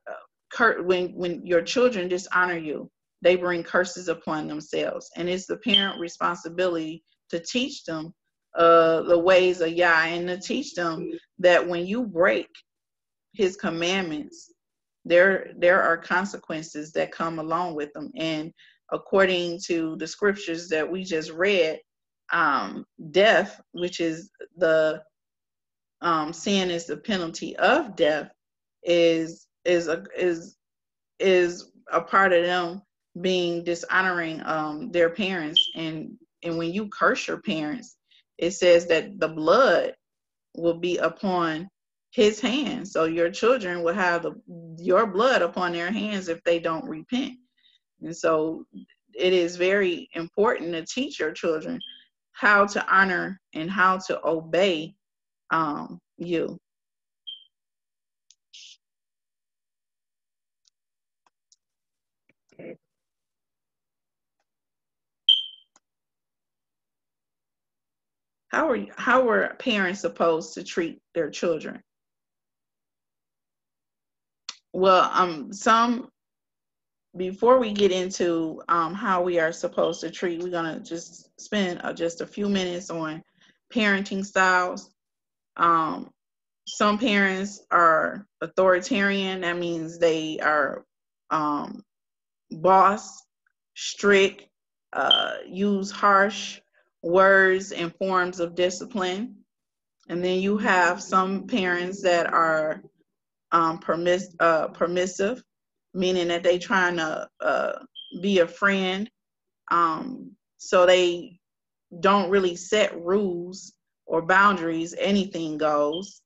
when your children dishonor you, they bring curses upon themselves, and it's the parent responsibility to teach them the ways of Yah, and to teach them that when you break his commandments, there are consequences that come along with them. And according to the scriptures that we just read, death, which is the sin is the penalty of death, is a part of them being dishonoring their parents. And when you curse your parents, it says that the blood will be upon his hands. So your children will have your blood upon their hands if they don't repent. And so it is very important to teach your children how to honor and how to obey you. How are parents supposed to treat their children? Well, before we get into how we are supposed to treat, we're gonna just spend just a few minutes on parenting styles. Some parents are authoritarian. That means they are boss, strict, use harsh words and forms of discipline. And then you have some parents that are permissive, meaning that they trying to be a friend. So they don't really set rules or boundaries. Anything goes.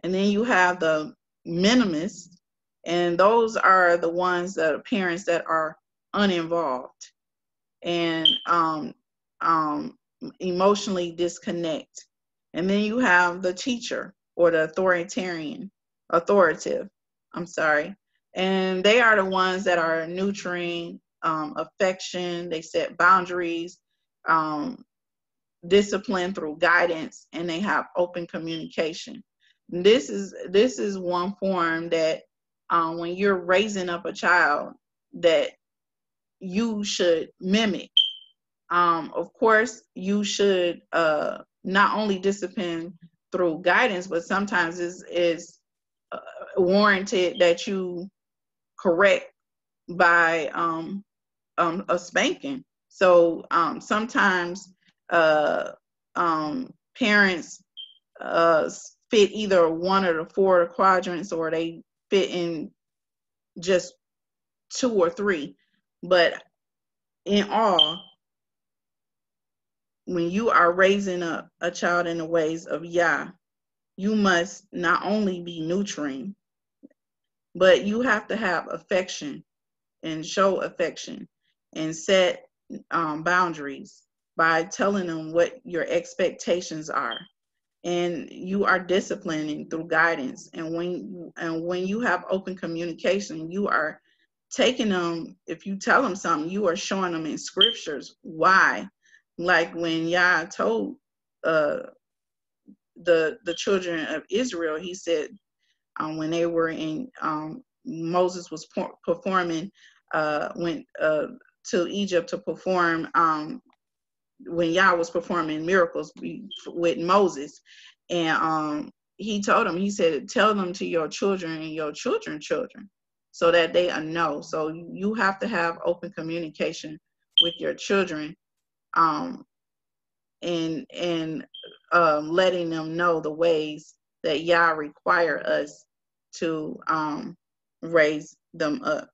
And then you have the minimists, and those are the ones that are parents that are uninvolved and emotionally disconnect. And then you have the teacher or the authoritative, and they are the ones that are nurturing affection. They set boundaries, discipline through guidance, and they have open communication. This is one form that when you're raising up a child, that you should mimic. Of course, you should not only discipline through guidance, but sometimes is warranted that you correct by a spanking. So sometimes parents fit either one of the four quadrants, or they fit in just two or three. But in all, when you are raising up a child in the ways of Yah, you must not only be nurturing, but you have to have affection and show affection and set boundaries by telling them what your expectations are. And you are disciplining through guidance. And when you have open communication, you are taking them. If you tell them something, you are showing them in scriptures why. Like when Yah told the children of Israel, he said when they were in Moses was performing went to Egypt to perform when Yah was performing miracles with Moses, and he told him, he said, tell them to your children and your children's children, so that they know. So you have to have open communication with your children, and letting them know the ways that Yah require us to raise them up.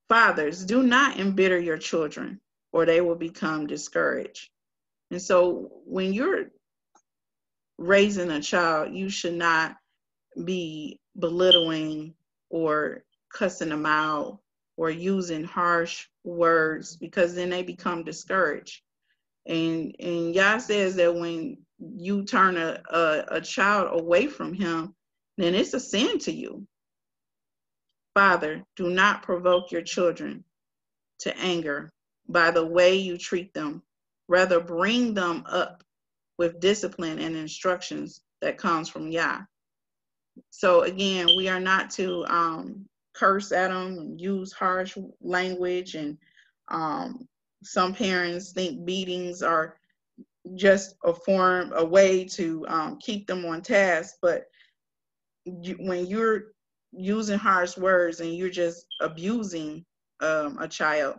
Fathers, do not embitter your children, or they will become discouraged. And so when you're raising a child, you should not be belittling or cussing them out or using harsh words, because then they become discouraged. And Yah says that when you turn a child away from him, then it's a sin to you. Father, do not provoke your children to anger by the way you treat them. Rather, bring them up with discipline and instructions that comes from Yah. So again, we are not to curse at them and use harsh language. And some parents think beatings are just a way to keep them on task. But when you're using harsh words and you're just abusing a child,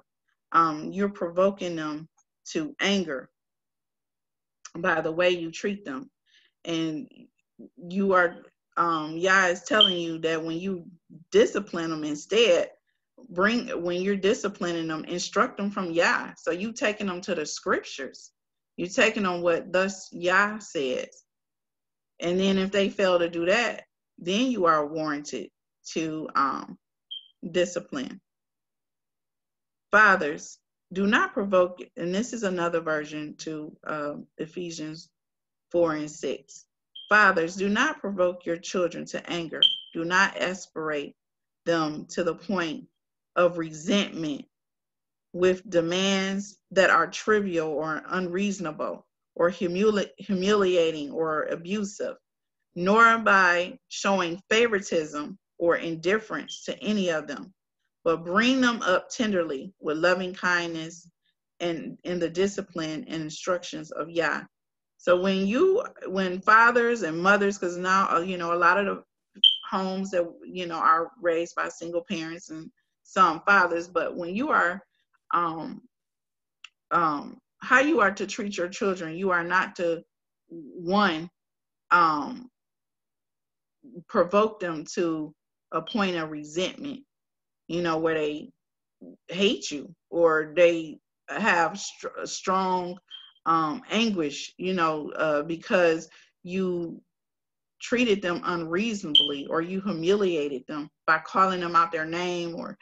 you're provoking them to anger by the way you treat them. And you are, Yah is telling you that when you discipline them instead, when you're disciplining them, instruct them from Yah. So you taking them to the scriptures. You're taking them what thus Yah says. And then if they fail to do that, then you are warranted to discipline. Fathers, do not provoke, and this is another version to Ephesians 4:6. Fathers, do not provoke your children to anger. Do not aspirate them to the point of resentment with demands that are trivial or unreasonable or humiliating or abusive, nor by showing favoritism or indifference to any of them, but bring them up tenderly with loving kindness and in the discipline and instructions of Yah. So when fathers and mothers, because now, a lot of the homes that, are raised by single parents and some fathers, but when you are, how you are to treat your children, you are not to, one, provoke them to a point of resentment, where they hate you or they have strong anguish, because you treated them unreasonably or you humiliated them by calling them out their name or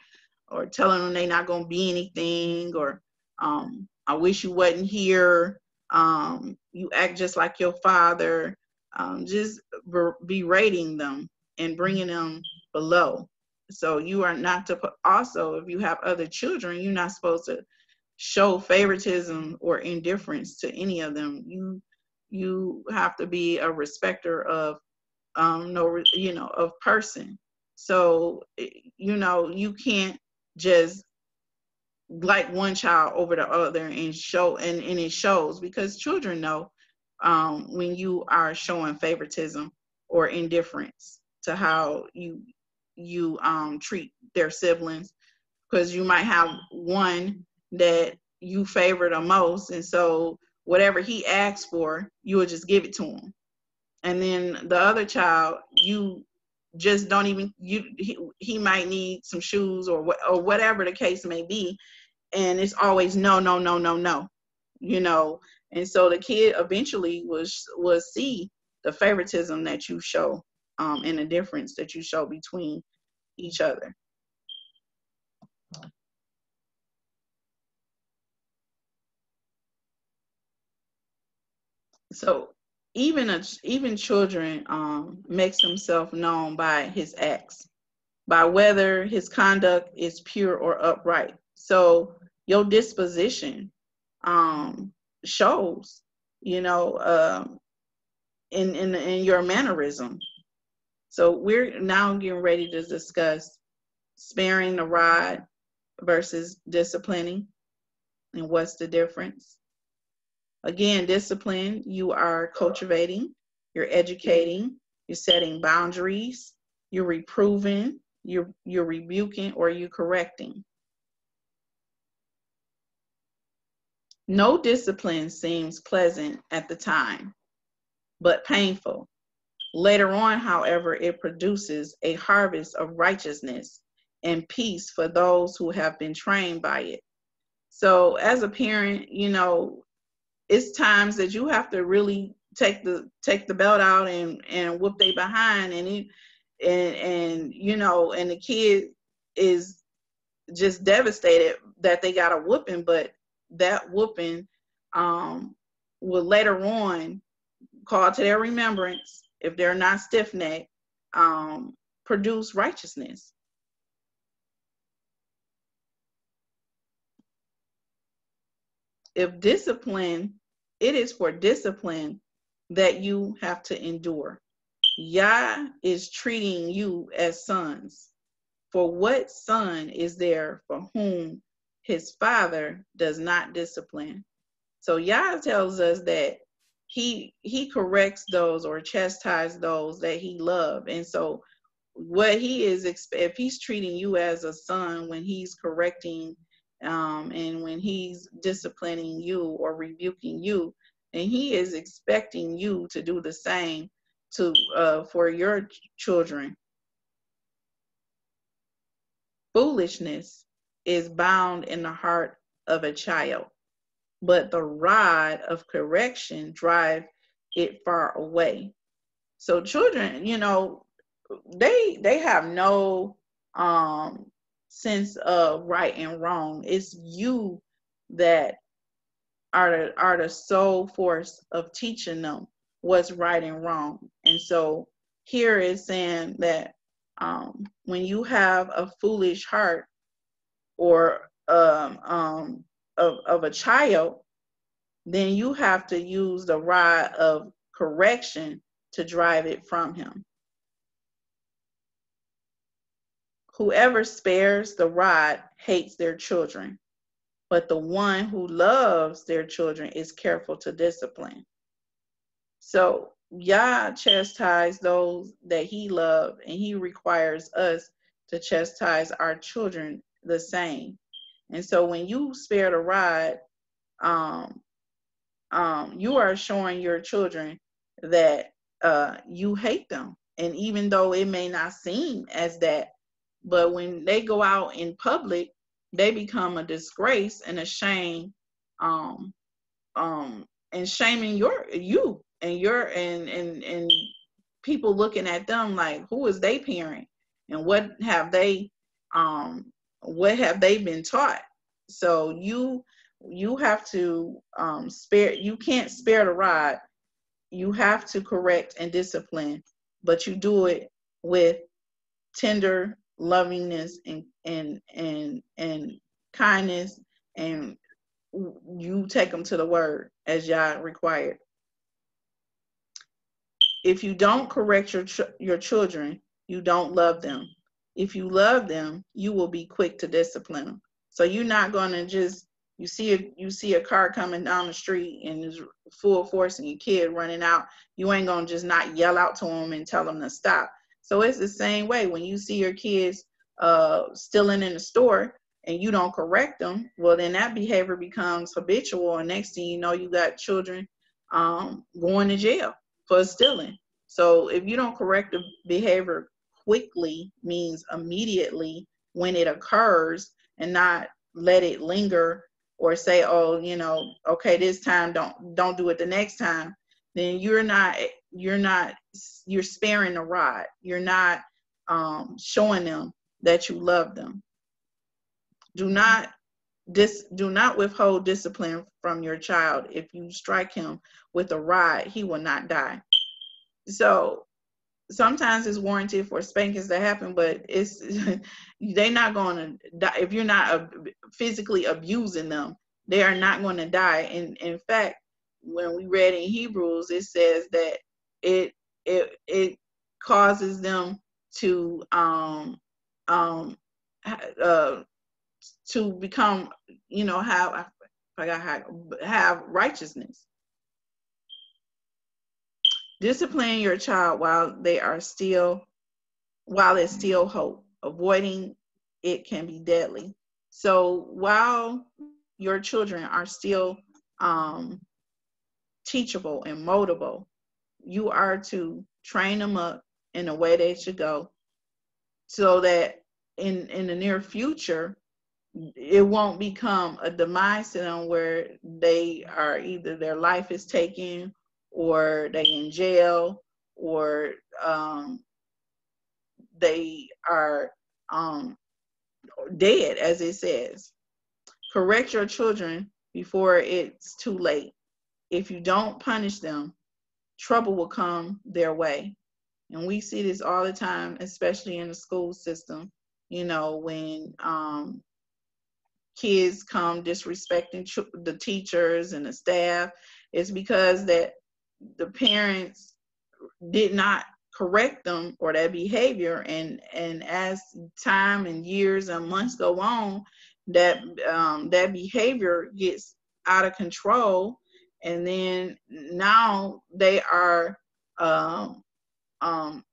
telling them they're not going to be anything, or I wish you wasn't here, you act just like your father, just berating them and bringing them below. So you are not to also, if you have other children, you're not supposed to show favoritism or indifference to any of them. You have to be a respecter of of person. So you can't just like one child over the other and it shows, because children know when you are showing favoritism or indifference to how you treat their siblings, because you might have one that you favor the most, and so whatever he asks for, you will just give it to him. And then the other child, you just don't even, he might need some shoes or whatever the case may be, and it's always no, no, no, no, no, and so the kid eventually will see the favoritism that you show, and the difference that you show between each other. So even children makes himself known by his acts, by whether his conduct is pure or upright. So your disposition shows, in your mannerism. So we're now getting ready to discuss sparing the rod versus disciplining, and what's the difference. Again, discipline, you are cultivating, you're educating, you're setting boundaries, you're reproving, you're rebuking, or you're correcting. No discipline seems pleasant at the time, but painful. Later on, however, it produces a harvest of righteousness and peace for those who have been trained by it. So as a parent, it's times that you have to really take the belt out and whoop they behind, and the kid is just devastated that they got a whooping, but that whooping will later on call to their remembrance, if they're not stiff-necked, produce righteousness. If discipline, it is for discipline that you have to endure. Yah is treating you as sons. For what son is there for whom his father does not discipline? So Yah tells us that he corrects those or chastises those that he loves. And so what he is, if he's treating you as a son when he's correcting and when he's disciplining you or rebuking you, and he is expecting you to do the same to for your children. Foolishness is bound in the heart of a child, but the rod of correction drive it far away. So children, they have no sense of right and wrong. It's you that are the sole force of teaching them what's right and wrong. And so here is saying that when you have a foolish heart or of a child, then you have to use the rod of correction to drive it from him. Whoever spares the rod hates their children, but the one who loves their children is careful to discipline. So Yah chastises those that he loves, and he requires us to chastise our children the same. And so when you spare the rod, you are showing your children that you hate them. And even though it may not seem as that, but when they go out in public, they become a disgrace and a shame, and shaming you and people looking at them like, who is they parent and what have they been taught? So you have to spare. You can't spare the rod. You have to correct and discipline, but you do it with tender lovingness and kindness, and you take them to the word as Yah required. If you don't correct your children, you don't love them. If you love them, you will be quick to discipline them. So you're not going to just, you see a car coming down the street and is full force and your kid running out, you ain't going to just not yell out to them and tell them to stop. So it's the same way when you see your kids stealing in the store and you don't correct them, well, then that behavior becomes habitual, and next thing you know, you got children going to jail for stealing. So if you don't correct the behavior quickly, means immediately when it occurs, and not let it linger or say, oh, okay, this time don't do it the next time, then you're sparing the rod. You're not showing them that you love them. Do not withhold discipline from your child. If you strike him with a rod, he will not die. So sometimes it's warranted for spankings to happen, but it's they're not going to die. If you're not physically abusing them, they are not going to die. And in fact, when we read in Hebrews, it says that it causes them to become, have righteousness. Discipline your child while it's still hope. Avoiding it can be deadly. So while your children are still teachable and moldable, you are to train them up in the way they should go, so that in the near future, it won't become a demise to them where they are either their life is taken, or they in jail, or they are dead, as it says. Correct your children before it's too late. If you don't punish them, trouble will come their way. And we see this all the time, especially in the school system, when kids come disrespecting the teachers and the staff. It's because that the parents did not correct them or that behavior, and as time and years and months go on, that that behavior gets out of control, and then now they are um, um,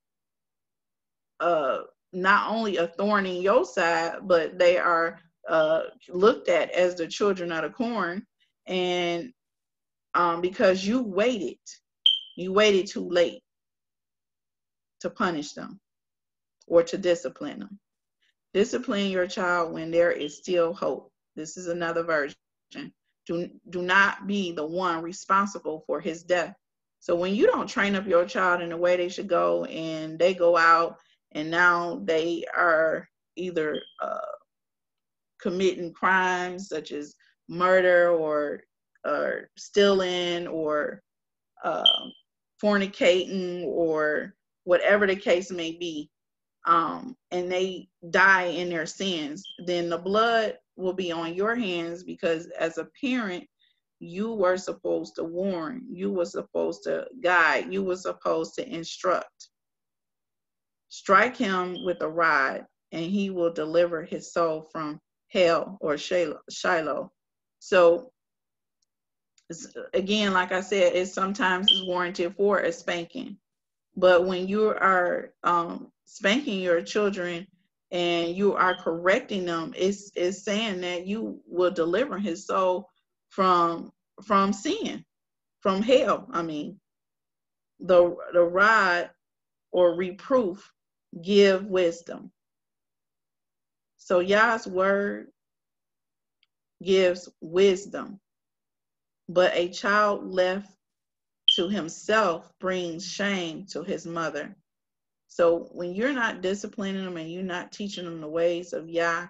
not only a thorn in your side, but they are looked at as the children of the corn, and because you waited too late to punish them or to discipline them. Discipline your child when there is still hope. This is another version. Do not be the one responsible for his death. So when you don't train up your child in the way they should go, and they go out and now they are either committing crimes such as murder or stealing or uh, fornicating or whatever the case may be, and they die in their sins, then the blood will be on your hands, because as a parent, you were supposed to warn, you were supposed to guide, you were supposed to instruct. Strike him with a rod, and he will deliver his soul from hell or Shiloh. So again, like I said, it sometimes is warranted for a spanking. But when you are spanking your children and you are correcting them, it's saying that you will deliver his soul from sin, from hell. I mean, the rod or reproof give wisdom. So Yah's word gives wisdom, but a child left to himself brings shame to his mother. So when you're not disciplining them and you're not teaching them the ways of Yah,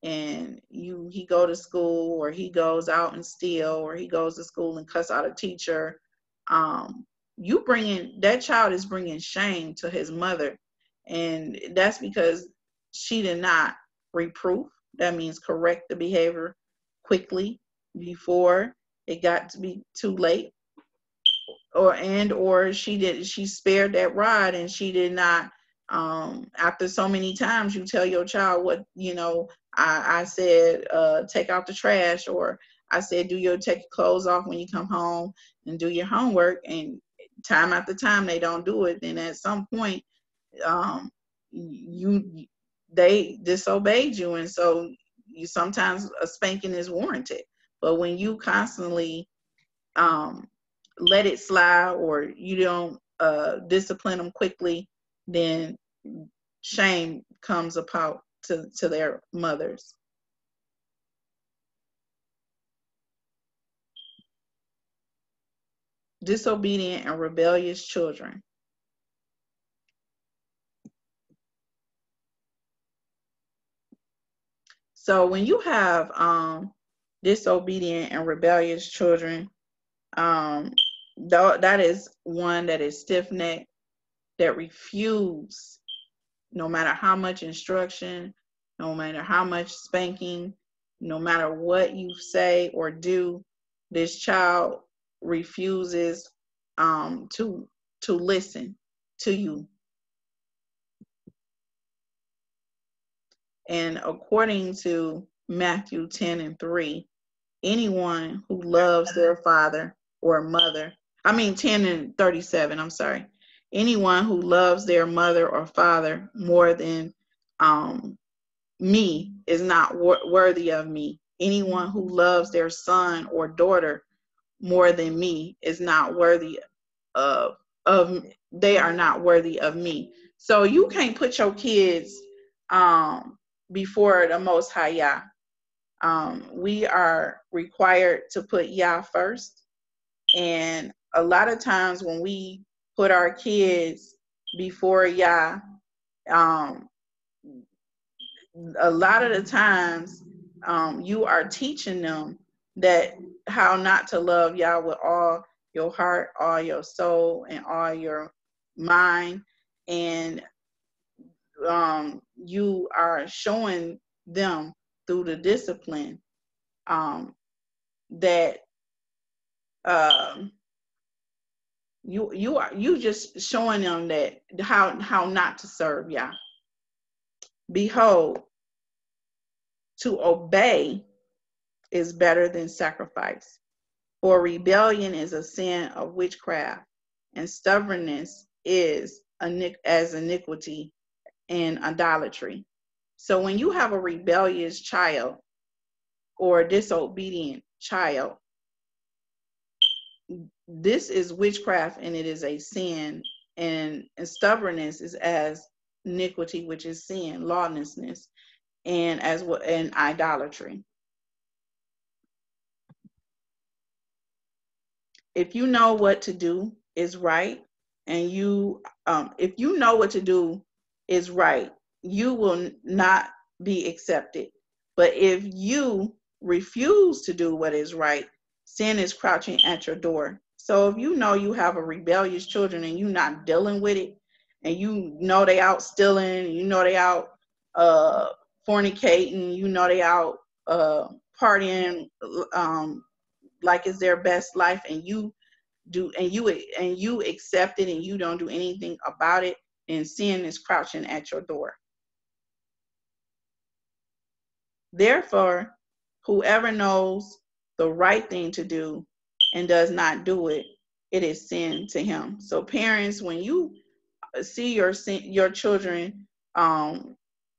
and he go to school, or he goes out and steal, or he goes to school and cuss out a teacher, that child is bringing shame to his mother, and that's because she did not reproof. That means correct the behavior quickly before it got to be too late, or she spared that rod, and she did not, after so many times you tell your child what, I said, take out the trash, or I said, take your clothes off when you come home and do your homework, and time after time they don't do it, then at some point they disobeyed you, and so sometimes a spanking is warranted. But when you constantly let it slide, or you don't discipline them quickly, then shame comes about to their mothers. Disobedient and rebellious children. So when you have disobedient and rebellious children, that is one that is stiff-necked, that refuse, no matter how much instruction, no matter how much spanking, no matter what you say or do, this child refuses to listen to you. And according to Matthew 10:3, anyone who loves their father or mother, 10:37, I'm sorry. Anyone who loves their mother or father more than me is not worthy of me. Anyone who loves their son or daughter more than me is not worthy of they are not worthy of me. So you can't put your kids before the Most High Yah. We are required to put Yah first, and a lot of times when we put our kids before Yah, a lot of the times you are teaching them that how not to love Yah with all your heart, all your soul, and all your mind, and you are showing them through the discipline that You just showing them that how not to serve Yah. Behold, to obey is better than sacrifice, for rebellion is a sin of witchcraft, and stubbornness is as iniquity and idolatry. So when you have a rebellious child or a disobedient child, this is witchcraft and it is a sin, and stubbornness is as iniquity, which is sin, lawlessness, and as well and idolatry. If you know what to do is right, and if you know what to do is right, you will not be accepted. But if you refuse to do what is right, sin is crouching at your door. So if you know you have a rebellious children and you're not dealing with it, and you know they out stealing, you know they out fornicating, you know they out partying, like it's their best life, and you accept it and you don't do anything about it, and sin is crouching at your door. Therefore, whoever knows the right thing to do and does not do it, it is sin to him. So parents, when you see your children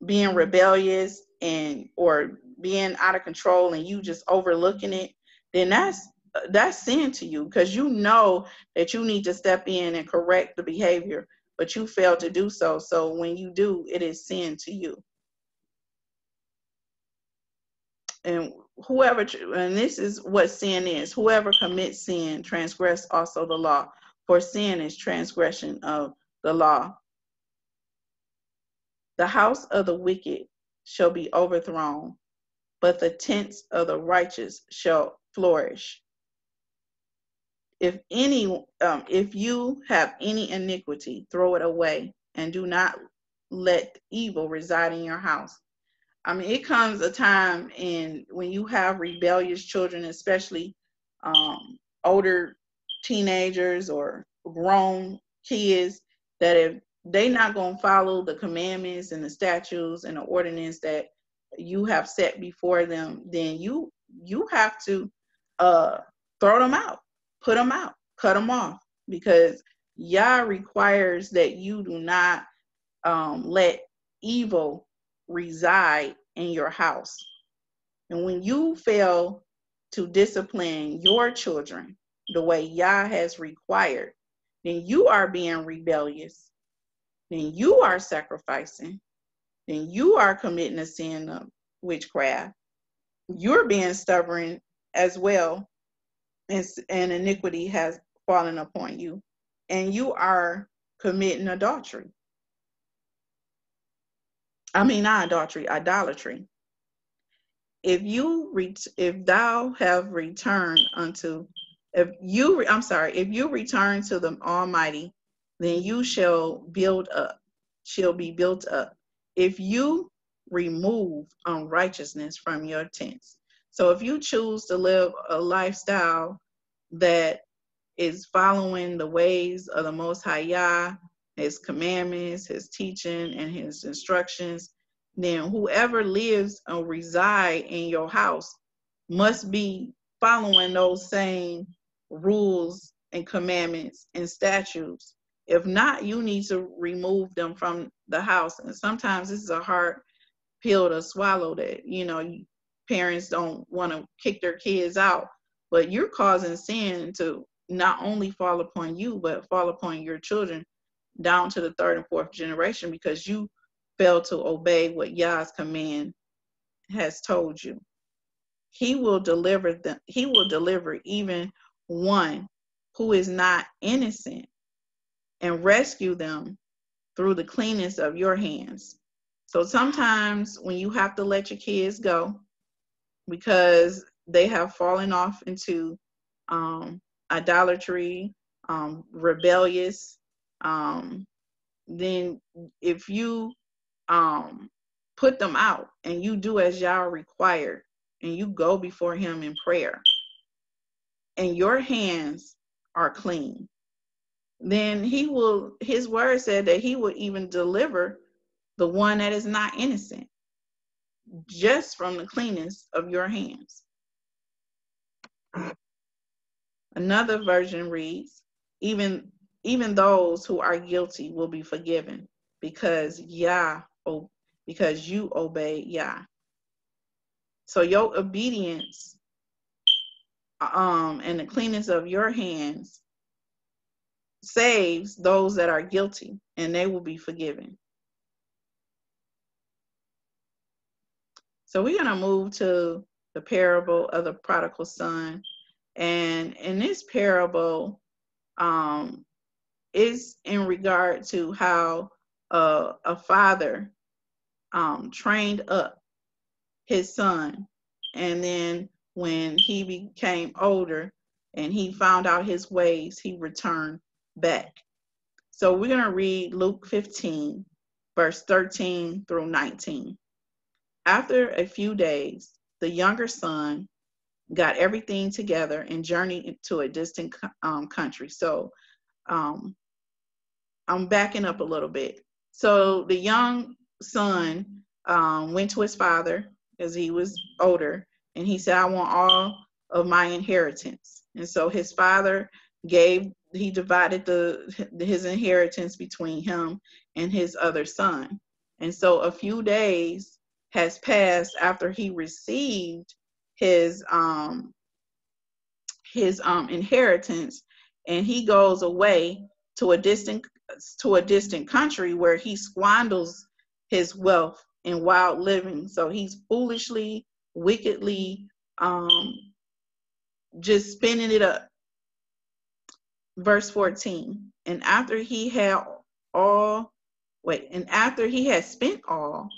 being rebellious and or being out of control, and you just overlooking it, then that's sin to you, because you know that you need to step in and correct the behavior, but you fail to do so. So when you do, it is sin to you. And this is what sin is: whoever commits sin transgress also the law, for sin is transgression of the law. The house of the wicked shall be overthrown, but the tents of the righteous shall flourish. If you have any iniquity, throw it away, and do not let evil reside in your house. I mean, it comes a time when you have rebellious children, especially older teenagers or grown kids, that if they not going to follow the commandments and the statutes and the ordinance that you have set before them, then you have to throw them out, put them out, cut them off, because Yah requires that you do not let evil reside in your house. And when you fail to discipline your children the way Yah has required, then you are being rebellious, then you are sacrificing, then you are committing a sin of witchcraft, you're being stubborn as well, and iniquity has fallen upon you, and you are committing adultery. I mean, not adultery, idolatry. If you return to the Almighty, then you shall be built up. If you remove unrighteousness from your tents. So if you choose to live a lifestyle that is following the ways of the Most High Yah, his commandments, his teaching, and his instructions, then whoever lives or reside in your house must be following those same rules and commandments and statutes. If not, you need to remove them from the house. And sometimes this is a hard pill to swallow, that parents don't want to kick their kids out, but you're causing sin to not only fall upon you, but fall upon your children down to the third and fourth generation, because you fail to obey what Yah's command has told you. He will deliver even one who is not innocent, and rescue them through the cleanness of your hands. So sometimes when you have to let your kids go because they have fallen off into idolatry, rebellious, then if you put them out and you do as Yah required, and you go before him in prayer, and your hands are clean, then his word said that he would even deliver the one that is not innocent just from the cleanness of your hands. Another version reads, even those who are guilty will be forgiven because because you obey Yah. So your obedience and the cleanness of your hands saves those that are guilty, and they will be forgiven. So we're going to move to the parable of the prodigal son. And in this parable, is in regard to how a father trained up his son. And then when he became older and he found out his ways, he returned back. So we're going to read Luke 15, verse 13 through 19. After a few days, the younger son got everything together and journeyed to a distant country. So I'm backing up a little bit. So the young son went to his father because he was older, and he said, I want all of my inheritance. And so his father divided his inheritance between him and his other son. And so a few days has passed after he received his inheritance, and he goes away to a distant country where he squanders his wealth in wild living. So he's foolishly, wickedly, just spending it up. Verse 14. And after he had spent all,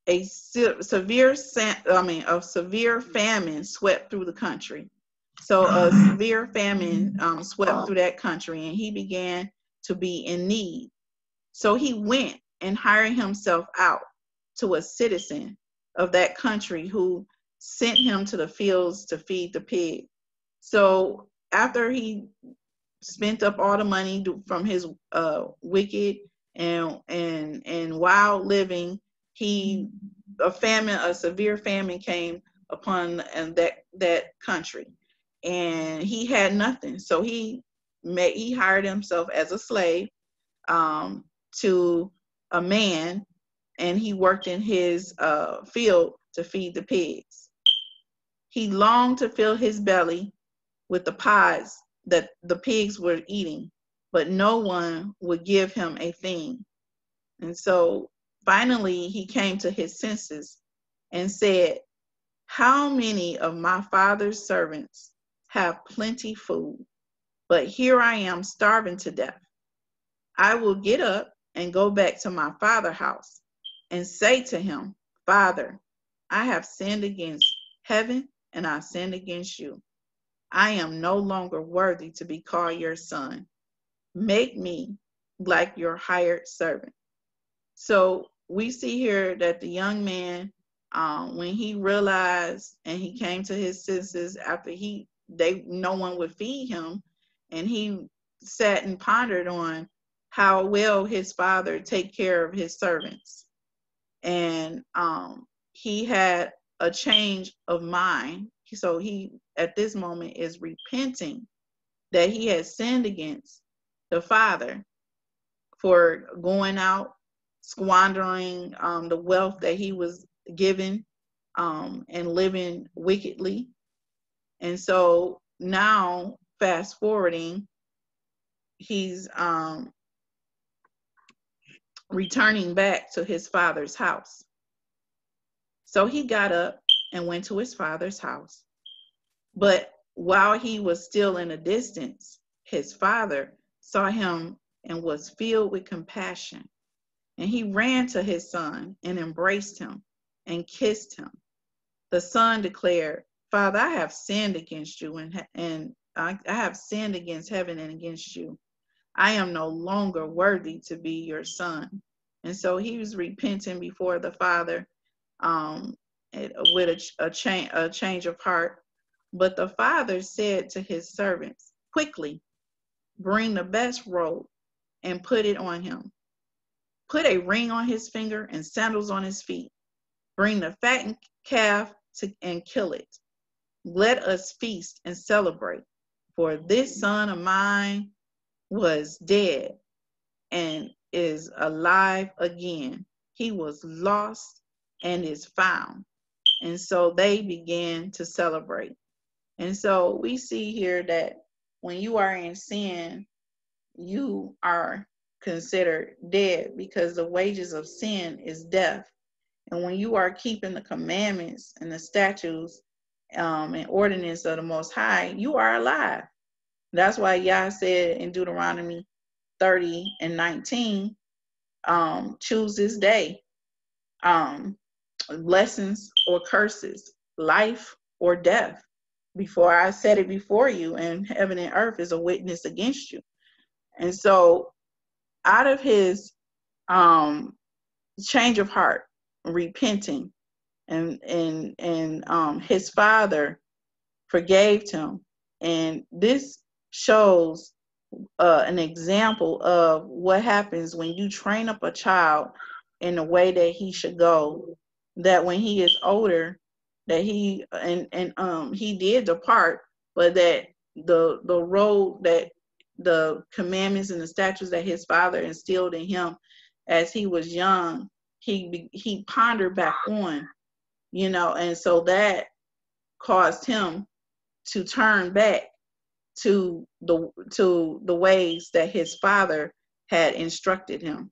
a severe famine swept through the country. So a severe famine swept through that country, and he began to be in need. So he went and hired himself out to a citizen of that country who sent him to the fields to feed the pig. So after he spent up all the money from his wicked and wild living, a severe famine came upon that country, and he had nothing. So he hired himself as a slave to a man, and he worked in his field to feed the pigs. He longed to fill his belly with the pods that the pigs were eating, but no one would give him a thing. And so finally he came to his senses and said, how many of my father's servants have plenty food, but here I am starving to death. I will get up and go back to my father's house and say to him, Father, I have sinned against heaven and I sinned against you. I am no longer worthy to be called your son. Make me like your hired servant. So we see here that the young man, when he realized and he came to his senses after no one would feed him, and he sat and pondered on how well his father take care of his servants. And he had a change of mind. So he, at this moment, is repenting that he had sinned against the father for going out, squandering the wealth that he was given, and living wickedly. And so now, fast forwarding, he's returning back to his father's house. So he got up and went to his father's house. But while he was still in a distance, his father saw him and was filled with compassion. And he ran to his son and embraced him and kissed him. The son declared, Father, I have sinned against you and I have sinned against heaven and against you. I am no longer worthy to be your son. And so he was repenting before the father with a change of heart. But the father said to his servants, quickly, Bring the best robe and put it on him. Put a ring on his finger and sandals on his feet. Bring the fattened calf and kill it. Let us feast and celebrate. For this son of mine was dead and is alive again. He was lost and is found. And so they began to celebrate. And so we see here that when you are in sin, you are considered dead because the wages of sin is death. And when you are keeping the commandments and the statutes and ordinance of the Most High, you are alive. That's why Yah said in Deuteronomy 30 and 19, choose this day, blessings or curses, life or death. Before I said it before you, and heaven and earth is a witness against you. And so out of his change of heart, repenting, and his father forgave him. And this shows an example of what happens when you train up a child in the way that he should go, that when he is older, that he did depart, but that the road that the commandments and the statutes that his father instilled in him as he was young, he pondered back on, and so that caused him to turn back to the ways that his father had instructed him.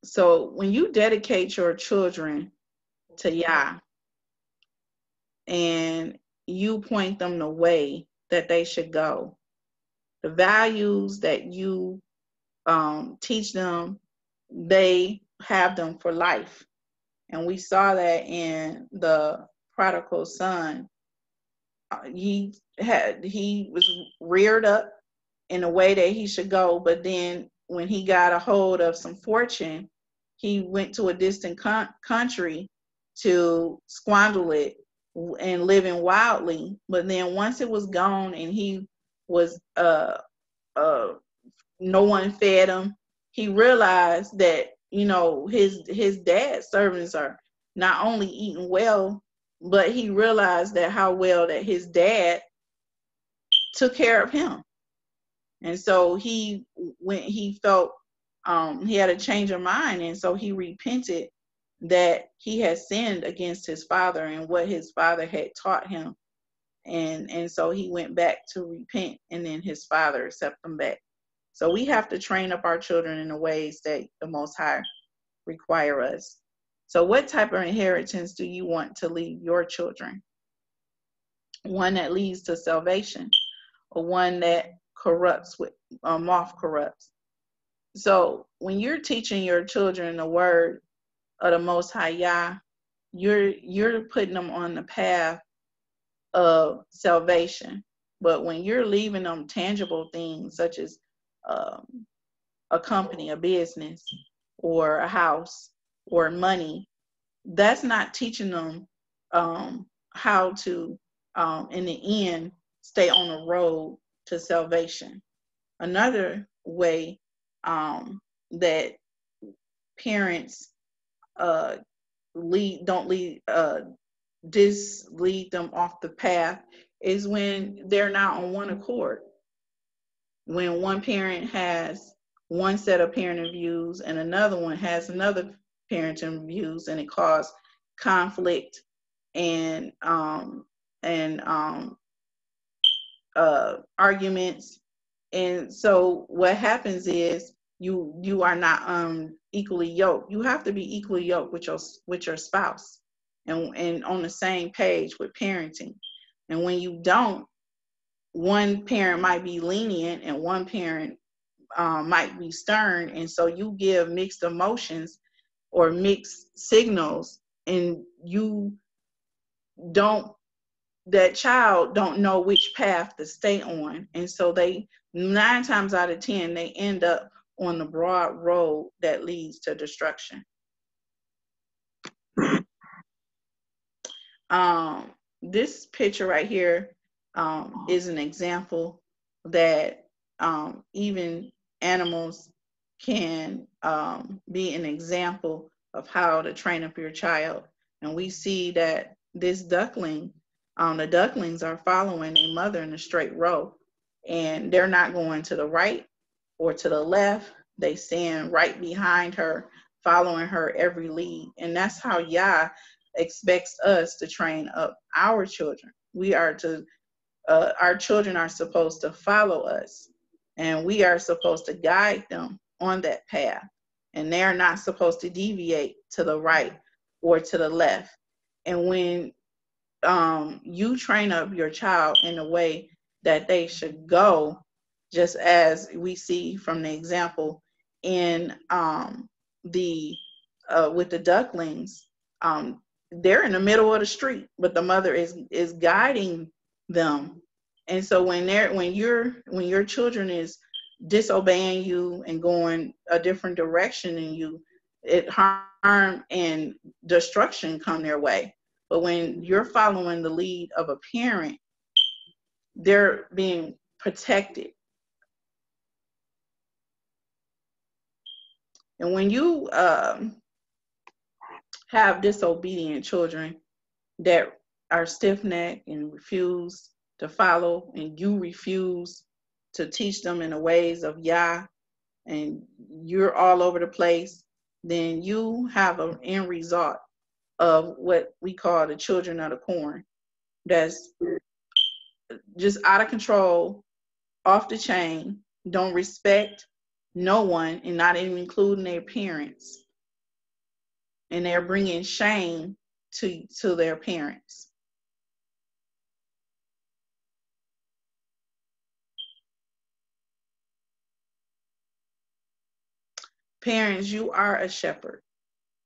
So when you dedicate your children to Yah and you point them the way that they should go, the values that you teach them, they have them for life. And we saw that in the prodigal son. He was reared up in a way that he should go, but then when he got a hold of some fortune, he went to a distant country to squander it and living wildly. But then once it was gone and he was no one fed him, he realized that his dad's servants are not only eating well, but he realized that how well that his dad took care of him. And so he felt he had a change of mind, and so he repented that he had sinned against his father and what his father had taught him. And so he went back to repent, and then his father accepted him back. So we have to train up our children in the ways that the Most High require us. So what type of inheritance do you want to leave your children? One that leads to salvation, or one that corrupts with moth corrupts? So when you're teaching your children the word of the Most High Yah, you're putting them on the path of salvation. But when you're leaving them tangible things such as a company, a business, or a house, or money, that's not teaching them how to, in the end, stay on the road to salvation. Another way that parents lead them off the path is when they're not on one accord. When one parent has one set of parenting views and another one has another parenting views, and it causes conflict and arguments. And so what happens is you are not equally yoked. You have to be equally yoked with your spouse and on the same page with parenting. And when you don't, one parent might be lenient and one parent might be stern, and so you give mixed emotions or mixed signals, and that child don't know which path to stay on, and so they 9 times out of 10 they end up on the broad road that leads to destruction. This picture right here is an example that even animals can be an example of how to train up your child. And we see that this duckling, the ducklings are following a mother in a straight row, and they're not going to the right or to the left. They stand right behind her, following her every lead. And that's how Yah expects us to train up our children. Our children are supposed to follow us, and we are supposed to guide them on that path. And they're not supposed to deviate to the right or to the left. And when you train up your child in a way that they should go, just as we see from the example in the with the ducklings, they're in the middle of the street, but the mother is guiding them. And so when your children is disobeying you and going a different direction than you, it harm and destruction come their way. But when you're following the lead of a parent, they're being protected. And when you have disobedient children that are stiff-necked and refuse to follow, and you refuse to teach them in the ways of Yah, and you're all over the place, then you have an end result of what we call the children of the corn. That's just out of control, off the chain, don't respect no one, and not even including their parents. And they're bringing shame to their parents. Parents, you are a shepherd.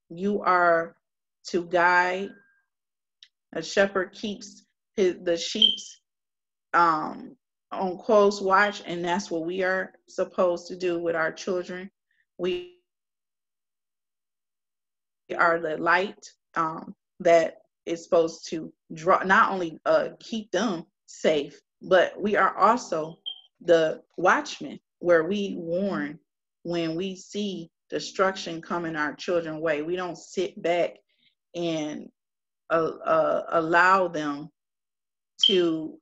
You are to guide. A shepherd keeps the sheep's on close watch, and that's what we are supposed to do with our children. We are the light that is supposed to draw, not only keep them safe, but we are also the watchmen, where we warn when we see destruction coming our children's way. We don't sit back and allow them to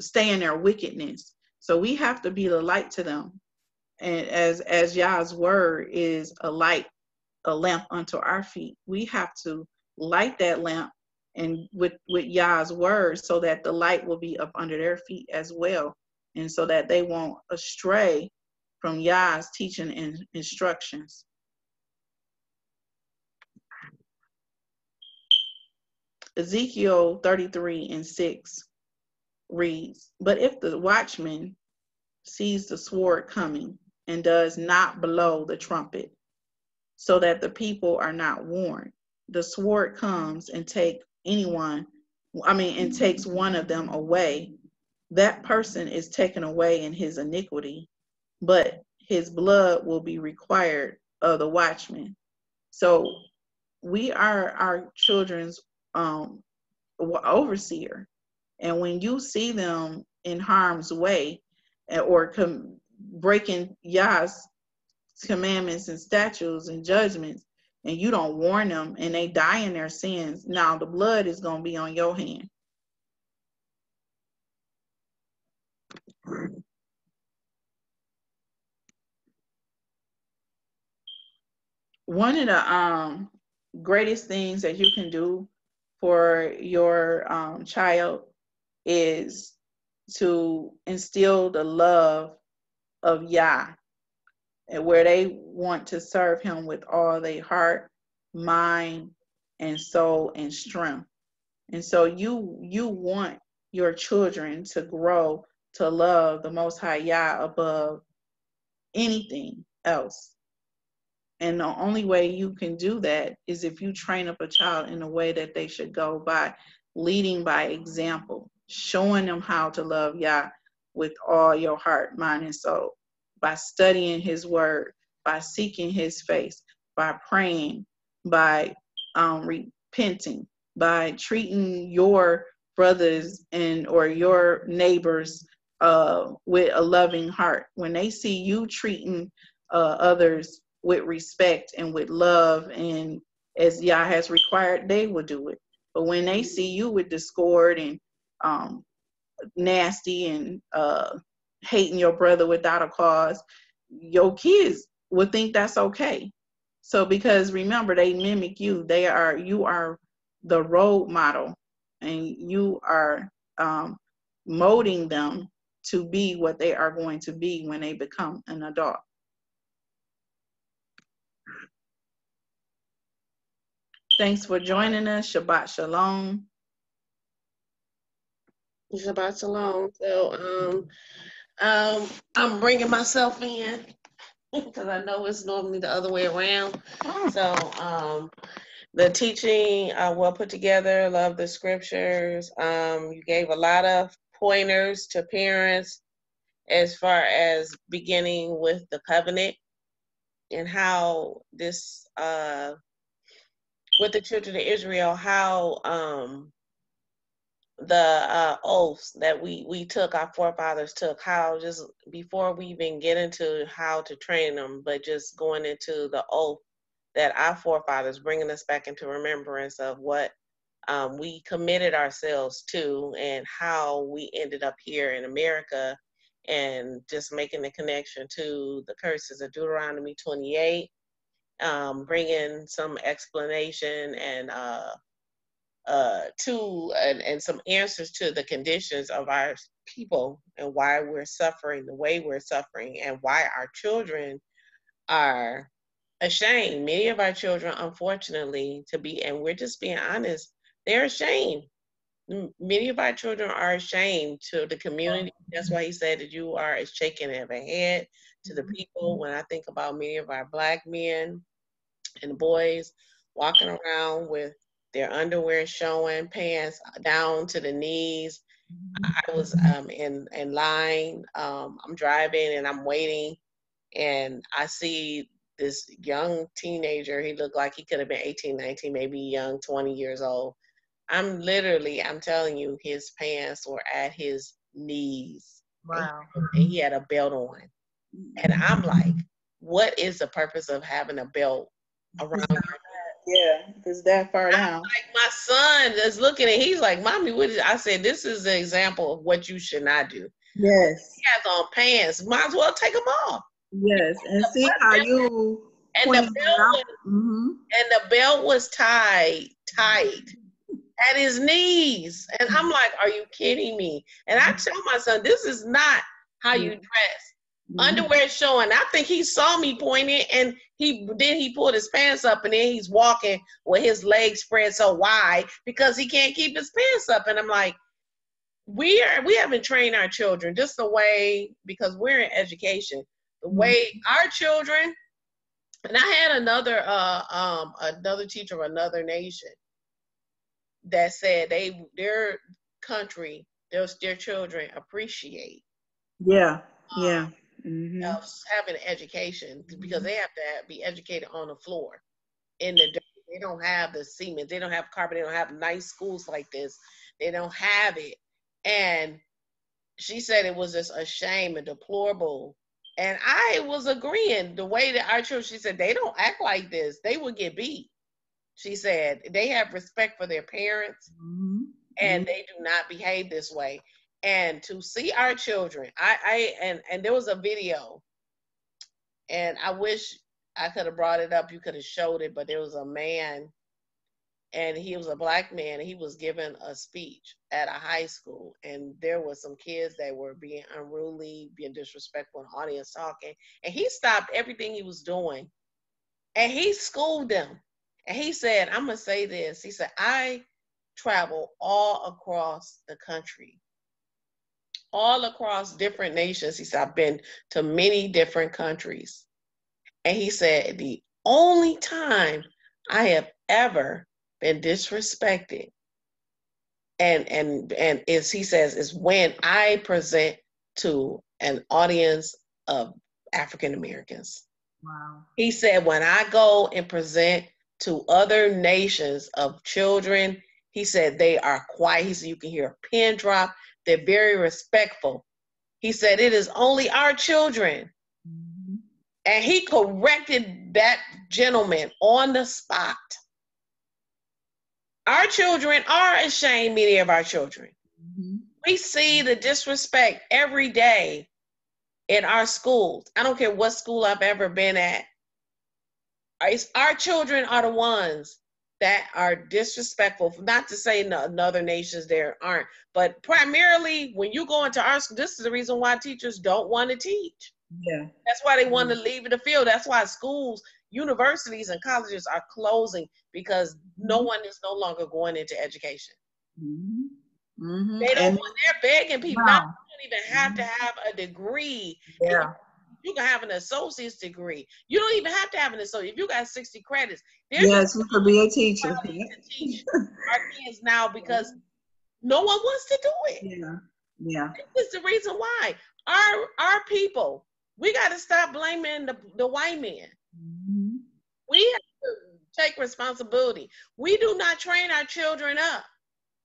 stay in their wickedness. So we have to be the light to them. And as Yah's word is a light, a lamp unto our feet, we have to light that lamp and with Yah's word, so that the light will be up under their feet as well, and so that they won't astray from Yah's teaching and instructions. Ezekiel 33:6 reads, "But if the watchman sees the sword coming and does not blow the trumpet, so that the people are not warned, the sword comes and takes one of them away. That person is taken away in his iniquity, but his blood will be required of the watchman." So we are our children's overseer. And when you see them in harm's way, or breaking Yah's commandments and statutes and judgments, and you don't warn them and they die in their sins, now the blood is going to be on your hand. One of the greatest things that you can do for your child is to instill the love of Yah, and where they want to serve him with all their heart, mind, and soul and strength. And so you want your children to grow to love the Most High Yah above anything else. And the only way you can do that is if you train up a child in the way that they should go, by leading by example, showing them how to love Yah with all your heart, mind, and soul, by studying his word, by seeking his face, by praying, by repenting, by treating your brothers and or your neighbors with a loving heart. When they see you treating others with respect and with love, and as Yah has required, they will do it. But when they see you with discord and nasty and hating your brother without a cause, your kids would think that's okay. So because remember, they mimic you. You are the role model, and you are molding them to be what they are going to be when they become an adult. Thanks for joining us. Shabbat Shalom. Shabbat Shalom. So I'm bringing myself in because I know it's normally the other way around. So the teaching well put together. Love the scriptures. You gave a lot of pointers to parents as far as beginning with the covenant and how this with the children of Israel, how the oaths that we took, our forefathers took, how just before we even get into how to train them, but just going into the oath that our forefathers, bringing us back into remembrance of what we committed ourselves to and how we ended up here in America, and just making the connection to the curses of Deuteronomy 28, bringing some explanation and and some answers to the conditions of our people and why we're suffering the way we're suffering, and why our children are ashamed. Many of our children, unfortunately, and we're just being honest, they're ashamed. Many of our children are ashamed to the community. That's why he said that you are a shaking of a head to the people. When I think about many of our Black men and boys walking around with their underwear showing, pants down to the knees. I was in line. I'm driving and I'm waiting, and I see this young teenager. He looked like he could have been 18, 19, maybe young, 20 years old. I'm telling you, his pants were at his knees. Wow. And he had a belt on. And I'm like, what is the purpose of having a belt around your neck? Yeah, it's that far down. Like, my son is looking at, he's like, Mommy, what is, I said, this is an example of what you should not do. Yes. He has on pants, might as well take them off. Yes, and see how you and the belt was tight at his knees. And I'm like, are you kidding me? And I tell my son, this is not how you dress. Underwear showing. I think he saw me pointing, and he pulled his pants up, and then he's walking with his legs spread so wide because he can't keep his pants up. And I'm like, we haven't trained our children just the way, because we're in education, the way our children. And I had another teacher of another nation that said their country, their children appreciate. Yeah. Having education, because they have to be educated on the floor in the dirt. They don't have the cement. They don't have carpet. They don't have nice schools like this. They don't have it. And she said it was just a shame and deplorable. And I was agreeing. The way that our children, she said, they don't act like this. They would get beat. She said they have respect for their parents, and they do not behave this way. And to see our children, and there was a video, and I wish I could have brought it up. You could have showed it, but there was a man, and he was a Black man, and he was giving a speech at a high school, and there was some kids that were being unruly, being disrespectful, in the audience talking, and he stopped everything he was doing, and he schooled them. And he said, I'm going to say this. He said, I travel all across the country, all across different nations. He said, I've been to many different countries. And he said, the only time I have ever been disrespected, and is, he says, is when I present to an audience of African Americans. Wow. He said, when I go and present to other nations of children, he said they are quiet. He said you can hear a pin drop. They're very respectful. He said it is only our children. Mm-hmm. And he corrected that gentleman on the spot. Our children are ashamed, many of our children. Mm-hmm. We see the disrespect every day in our schools. I don't care what school I've ever been at. Our children are the ones that are disrespectful. Not to say in other nations there aren't, but primarily when you go into our school, this is the reason why teachers don't want to teach. Yeah. That's why they want to leave the field. That's why schools, universities, and colleges are closing, because no one is no longer going into education. Mm-hmm. Mm-hmm. They don't And want, they're begging people. Not, wow. you don't even have to have a degree. Yeah. You can have an associate's degree. You don't even have to have an associate. If you got 60 credits, they're just Yes, you could be a teacher. to teach our kids now because no one wants to do it. Yeah. Yeah. This is the reason why. Our people, we got to stop blaming the white man. Mm-hmm. We have to take responsibility. We do not train our children up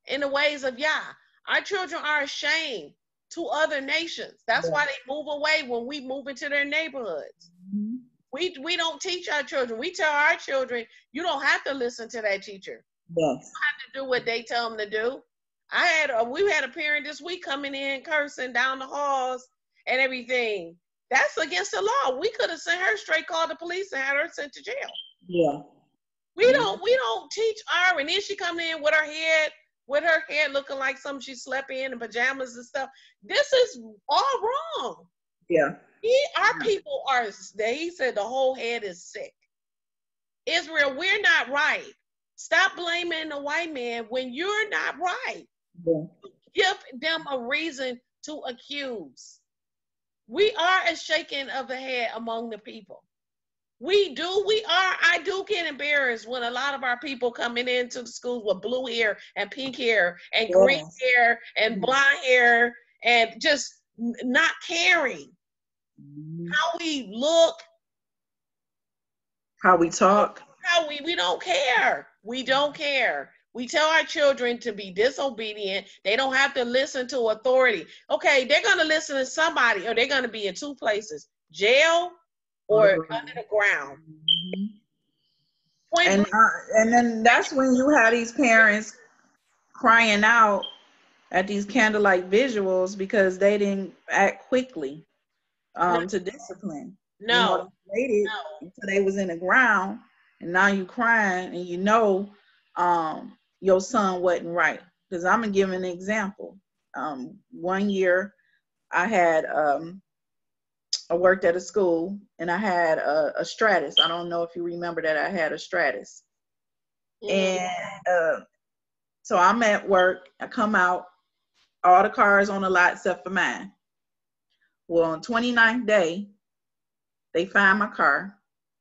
in the ways of Yah. Our children are ashamed to other nations. That's why they move away when we move into their neighborhoods. Mm-hmm. We don't teach our children. We tell our children, you don't have to listen to that teacher. Yes. You have to do what they tell them to do. We had a parent this week coming in cursing down the halls and everything. That's against the law. We could have sent her straight, called the police, and had her sent to jail. Yeah. We don't teach her, and then she come in with her head looking like something she slept in pajamas and stuff. This is all wrong. Yeah. Our people are, he said the whole head is sick. Israel, we're not right. Stop blaming the white man when you're not right. Yeah. Give them a reason to accuse. We are a shaking of the head among the people. We are. I do get embarrassed when a lot of our people coming into the schools with blue hair and pink hair and green hair and blonde hair and just not caring how we look, How we talk. how we don't care. We don't care. We tell our children to be disobedient. They don't have to listen to authority. Okay, they're going to listen to somebody, or they're going to be in two places: jail or under the ground. And then that's when you have these parents crying out at these candlelight visuals because they didn't act quickly to discipline. No. You know, they waited until they was in the ground, and now you crying, and you know your son wasn't right. Because I'm gonna give an example. One year I had I worked at a school, and I had a Stratus. I don't know if you remember that I had a Stratus. And so I'm at work. I come out, all the cars on the lot except for mine. Well, on 29th day, they find my car,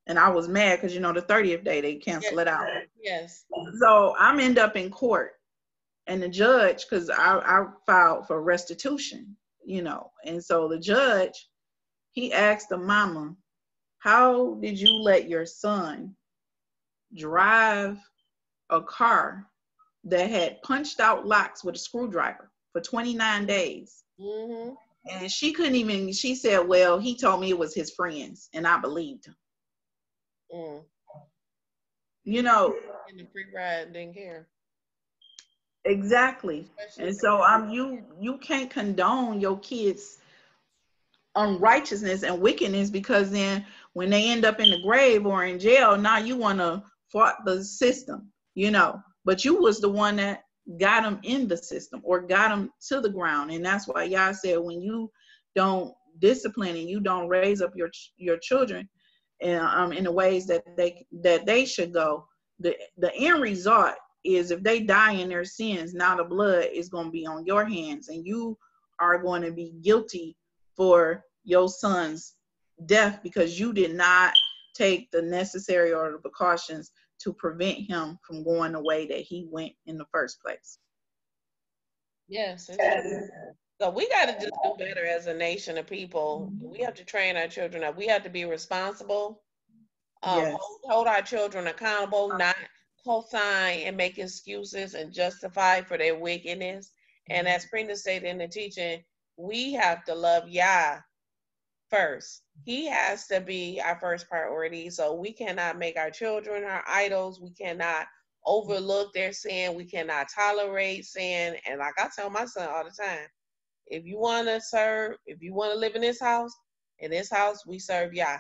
and I was mad because, you know, the 30th day they cancel it out. Yes. So I'm end up in court, and the judge, because I filed for restitution, you know, and so the judge, he asked the mama, how did you let your son drive a car that had punched out locks with a screwdriver for 29 days? Mm-hmm. And she couldn't even, she said, well, he told me it was his friends, and I believed him. You know. In the free ride, didn't care. Exactly. And so you can't condone your kids' unrighteousness and wickedness, because then when they end up in the grave or in jail, now you want to fight the system, you know. But you was the one that got them in the system or got them to the ground. And that's why y'all said when you don't discipline and you don't raise up your children in the ways that they should go, the end result is if they die in their sins, now the blood is going to be on your hands, and you are going to be guilty for your son's death because you did not take the necessary or the precautions to prevent him from going the way that he went in the first place. Yes. So we got to just do better as a nation of people. We have to train our children up. We have to be responsible. Yes. Hold our children accountable, not co-sign and make excuses and justify for their wickedness. And as Prina said in the teaching, we have to love Yah first. He has to be our first priority. So we cannot make our children our idols. We cannot overlook their sin. We cannot tolerate sin. And like I tell my son all the time, if you want to serve, if you want to live in this house, we serve Yah.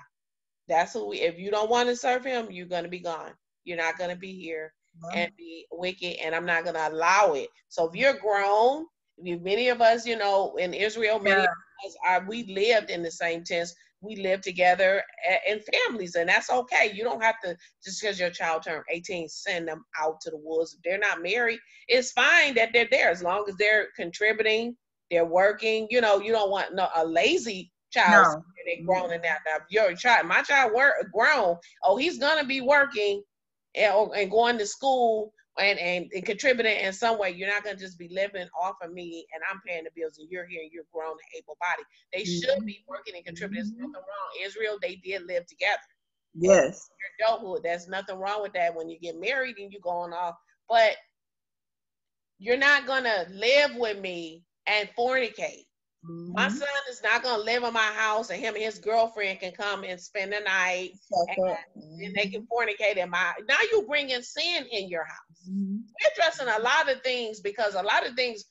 That's who we, if you don't want to serve him, you're going to be gone. You're not going to be here and be wicked, and I'm not going to allow it. So if you're grown, many of us, in Israel, many of us we lived in the same tents. We lived together in families, and that's okay. You don't have to, just because your child turned 18, send them out to the woods. If they're not married, it's fine that they're there as long as they're contributing, they're working. You don't want a lazy child. No. They're grown and now your child, my child grown. Oh, he's gonna be working and going to school and contributing in some way. You're not gonna just be living off of me and I'm paying the bills and you're here and you're grown and able bodied. They should be working and contributing. There's nothing wrong. Israel, they did live together. Yes. Your adulthood, there's nothing wrong with that. When you get married and you going off, but you're not gonna live with me and fornicate. My son is not going to live in my house and him and his girlfriend can come and spend the night and they can fornicate in my, now you bringing sin in your house. We're addressing a lot of things because a lot of things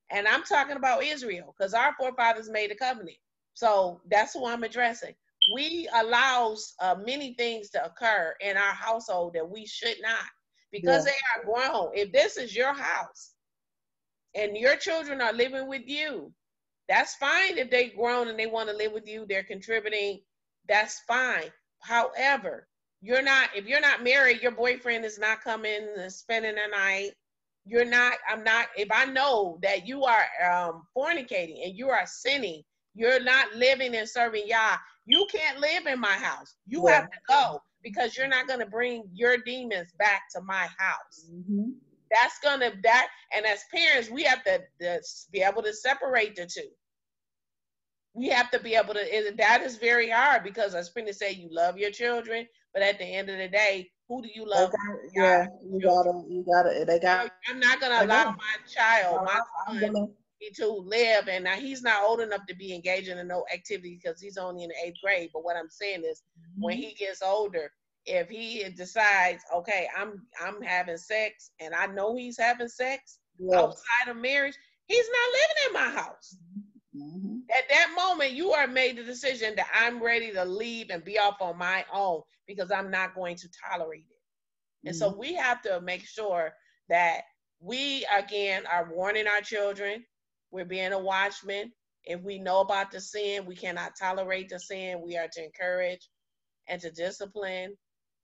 and I'm talking about Israel because our forefathers made a covenant. So that's who I'm addressing. We allows many things to occur in our household that we should not because they are grown. If this is your house and your children are living with you, that's fine. If they're grown and they want to live with you, they're contributing, that's fine. However, if you're not married, your boyfriend is not coming and spending the night. If I know that you are fornicating and you are sinning, you're not living and serving Yah, you can't live in my house. You have to go because you're not going to bring your demons back to my house. And as parents, we have to be able to separate the two. We have to be able to, that is very hard because as Prince said, you love your children, but at the end of the day, who do you love? You gotta. I'm not going to allow my child, my son, to live, and now he's not old enough to be engaging in no activity because he's only in the 8th grade. But what I'm saying is, when he gets older, if he decides, okay, I'm having sex, and I know he's having sex outside of marriage, he's not living in my house. At that moment, you are made the decision that I'm ready to leave and be off on my own because I'm not going to tolerate it. And so we have to make sure that we, again, are warning our children. We're being a watchman. If we know about the sin, we cannot tolerate the sin. We are to encourage and to discipline.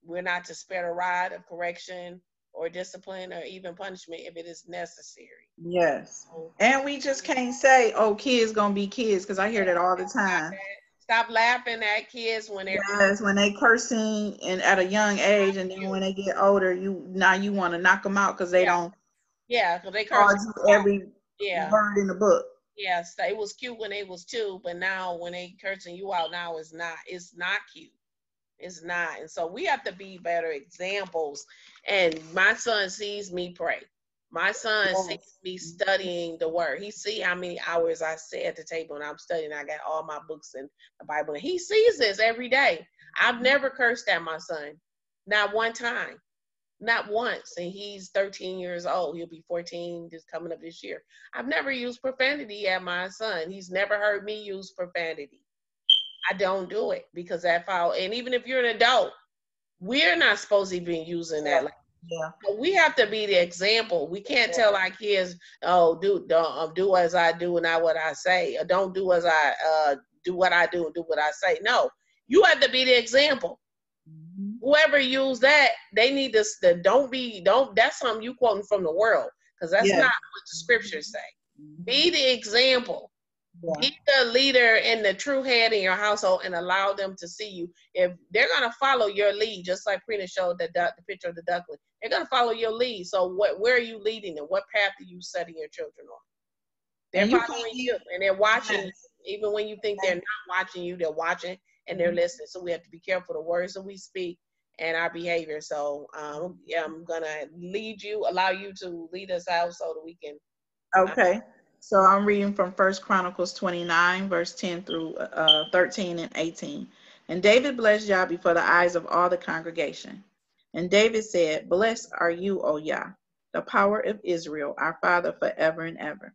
We're not to spare the rod of correction or discipline or even punishment if it is necessary. Yes. And we just can't say, oh, kids gonna be kids, because I hear that all the time. Stop laughing at kids when they're when they cursing and at a young age, and then when they get older, you want to knock them out because they don't. Yeah, because they curse every word in the book. Yes, it was cute when they was 2, but now when they cursing you out, now it's not. It's not cute. It's not. And so we have to be better examples. And my son sees me pray. My son sees me studying the word. He see how many hours I sit at the table and I'm studying. I got all my books and the Bible. And he sees this every day. I've never cursed at my son. Not one time. Not once. And he's 13 years old. He'll be 14 just coming up this year. I've never used profanity at my son. He's never heard me use profanity. I don't do it because and even if you're an adult, we're not supposed to be using that. But we have to be the example. We can't tell our kids, oh, do as I do and not what I say, or don't do as I do what I do and do what I say. No, you have to be the example. Whoever used that, they need to that's something you quoting from the world, because that's not what the scriptures say. Be the example. Be the leader and the true head in your household and allow them to see you. If they're going to follow your lead, just like Prina showed the picture of the duckling, they're going to follow your lead. So where are you leading and what path are you setting your children on? They're following you and they're watching you. Even when you think they're not watching you, they're watching. and they're listening. So we have to be careful the words that we speak and our behavior. So yeah, I'm gonna allow you to lead us out so that we can. Okay. So I'm reading from First Chronicles 29, verse 10 through 13 and 18. And David blessed Yah before the eyes of all the congregation. And David said, Blessed are you, O Yah, the power of Israel, our Father forever and ever.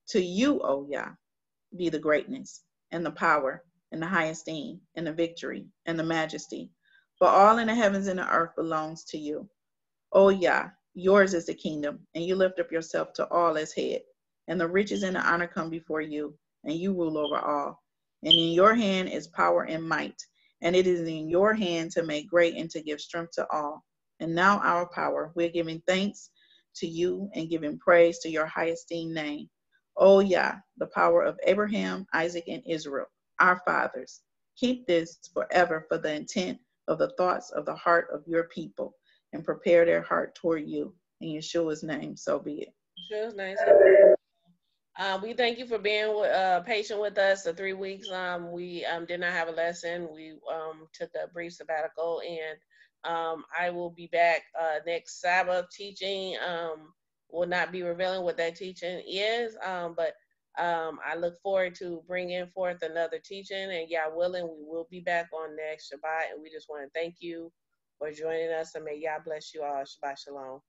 To you, O Yah, be the greatness and the power and the high esteem and the victory and the majesty. For all in the heavens and the earth belongs to you. O Yah, yours is the kingdom, and you lift up yourself to all as head. And the riches and the honor come before you, and you rule over all. And in your hand is power and might, and it is in your hand to make great and to give strength to all. And now our power, we're giving thanks to you and giving praise to your high esteemed name. O Yah, the power of Abraham, Isaac, and Israel, our fathers. Keep this forever for the intent of the thoughts of the heart of your people, and prepare their heart toward you. In Yeshua's name, so be it. Sure, nice. We thank you for being patient with us the 3 weeks. We did not have a lesson. We took a brief sabbatical, and I will be back next Sabbath teaching. Will not be revealing what that teaching is, but I look forward to bringing forth another teaching, and Yah willing, we will be back on next Shabbat. And we just want to thank you for joining us, and may Yah bless you all. Shabbat Shalom.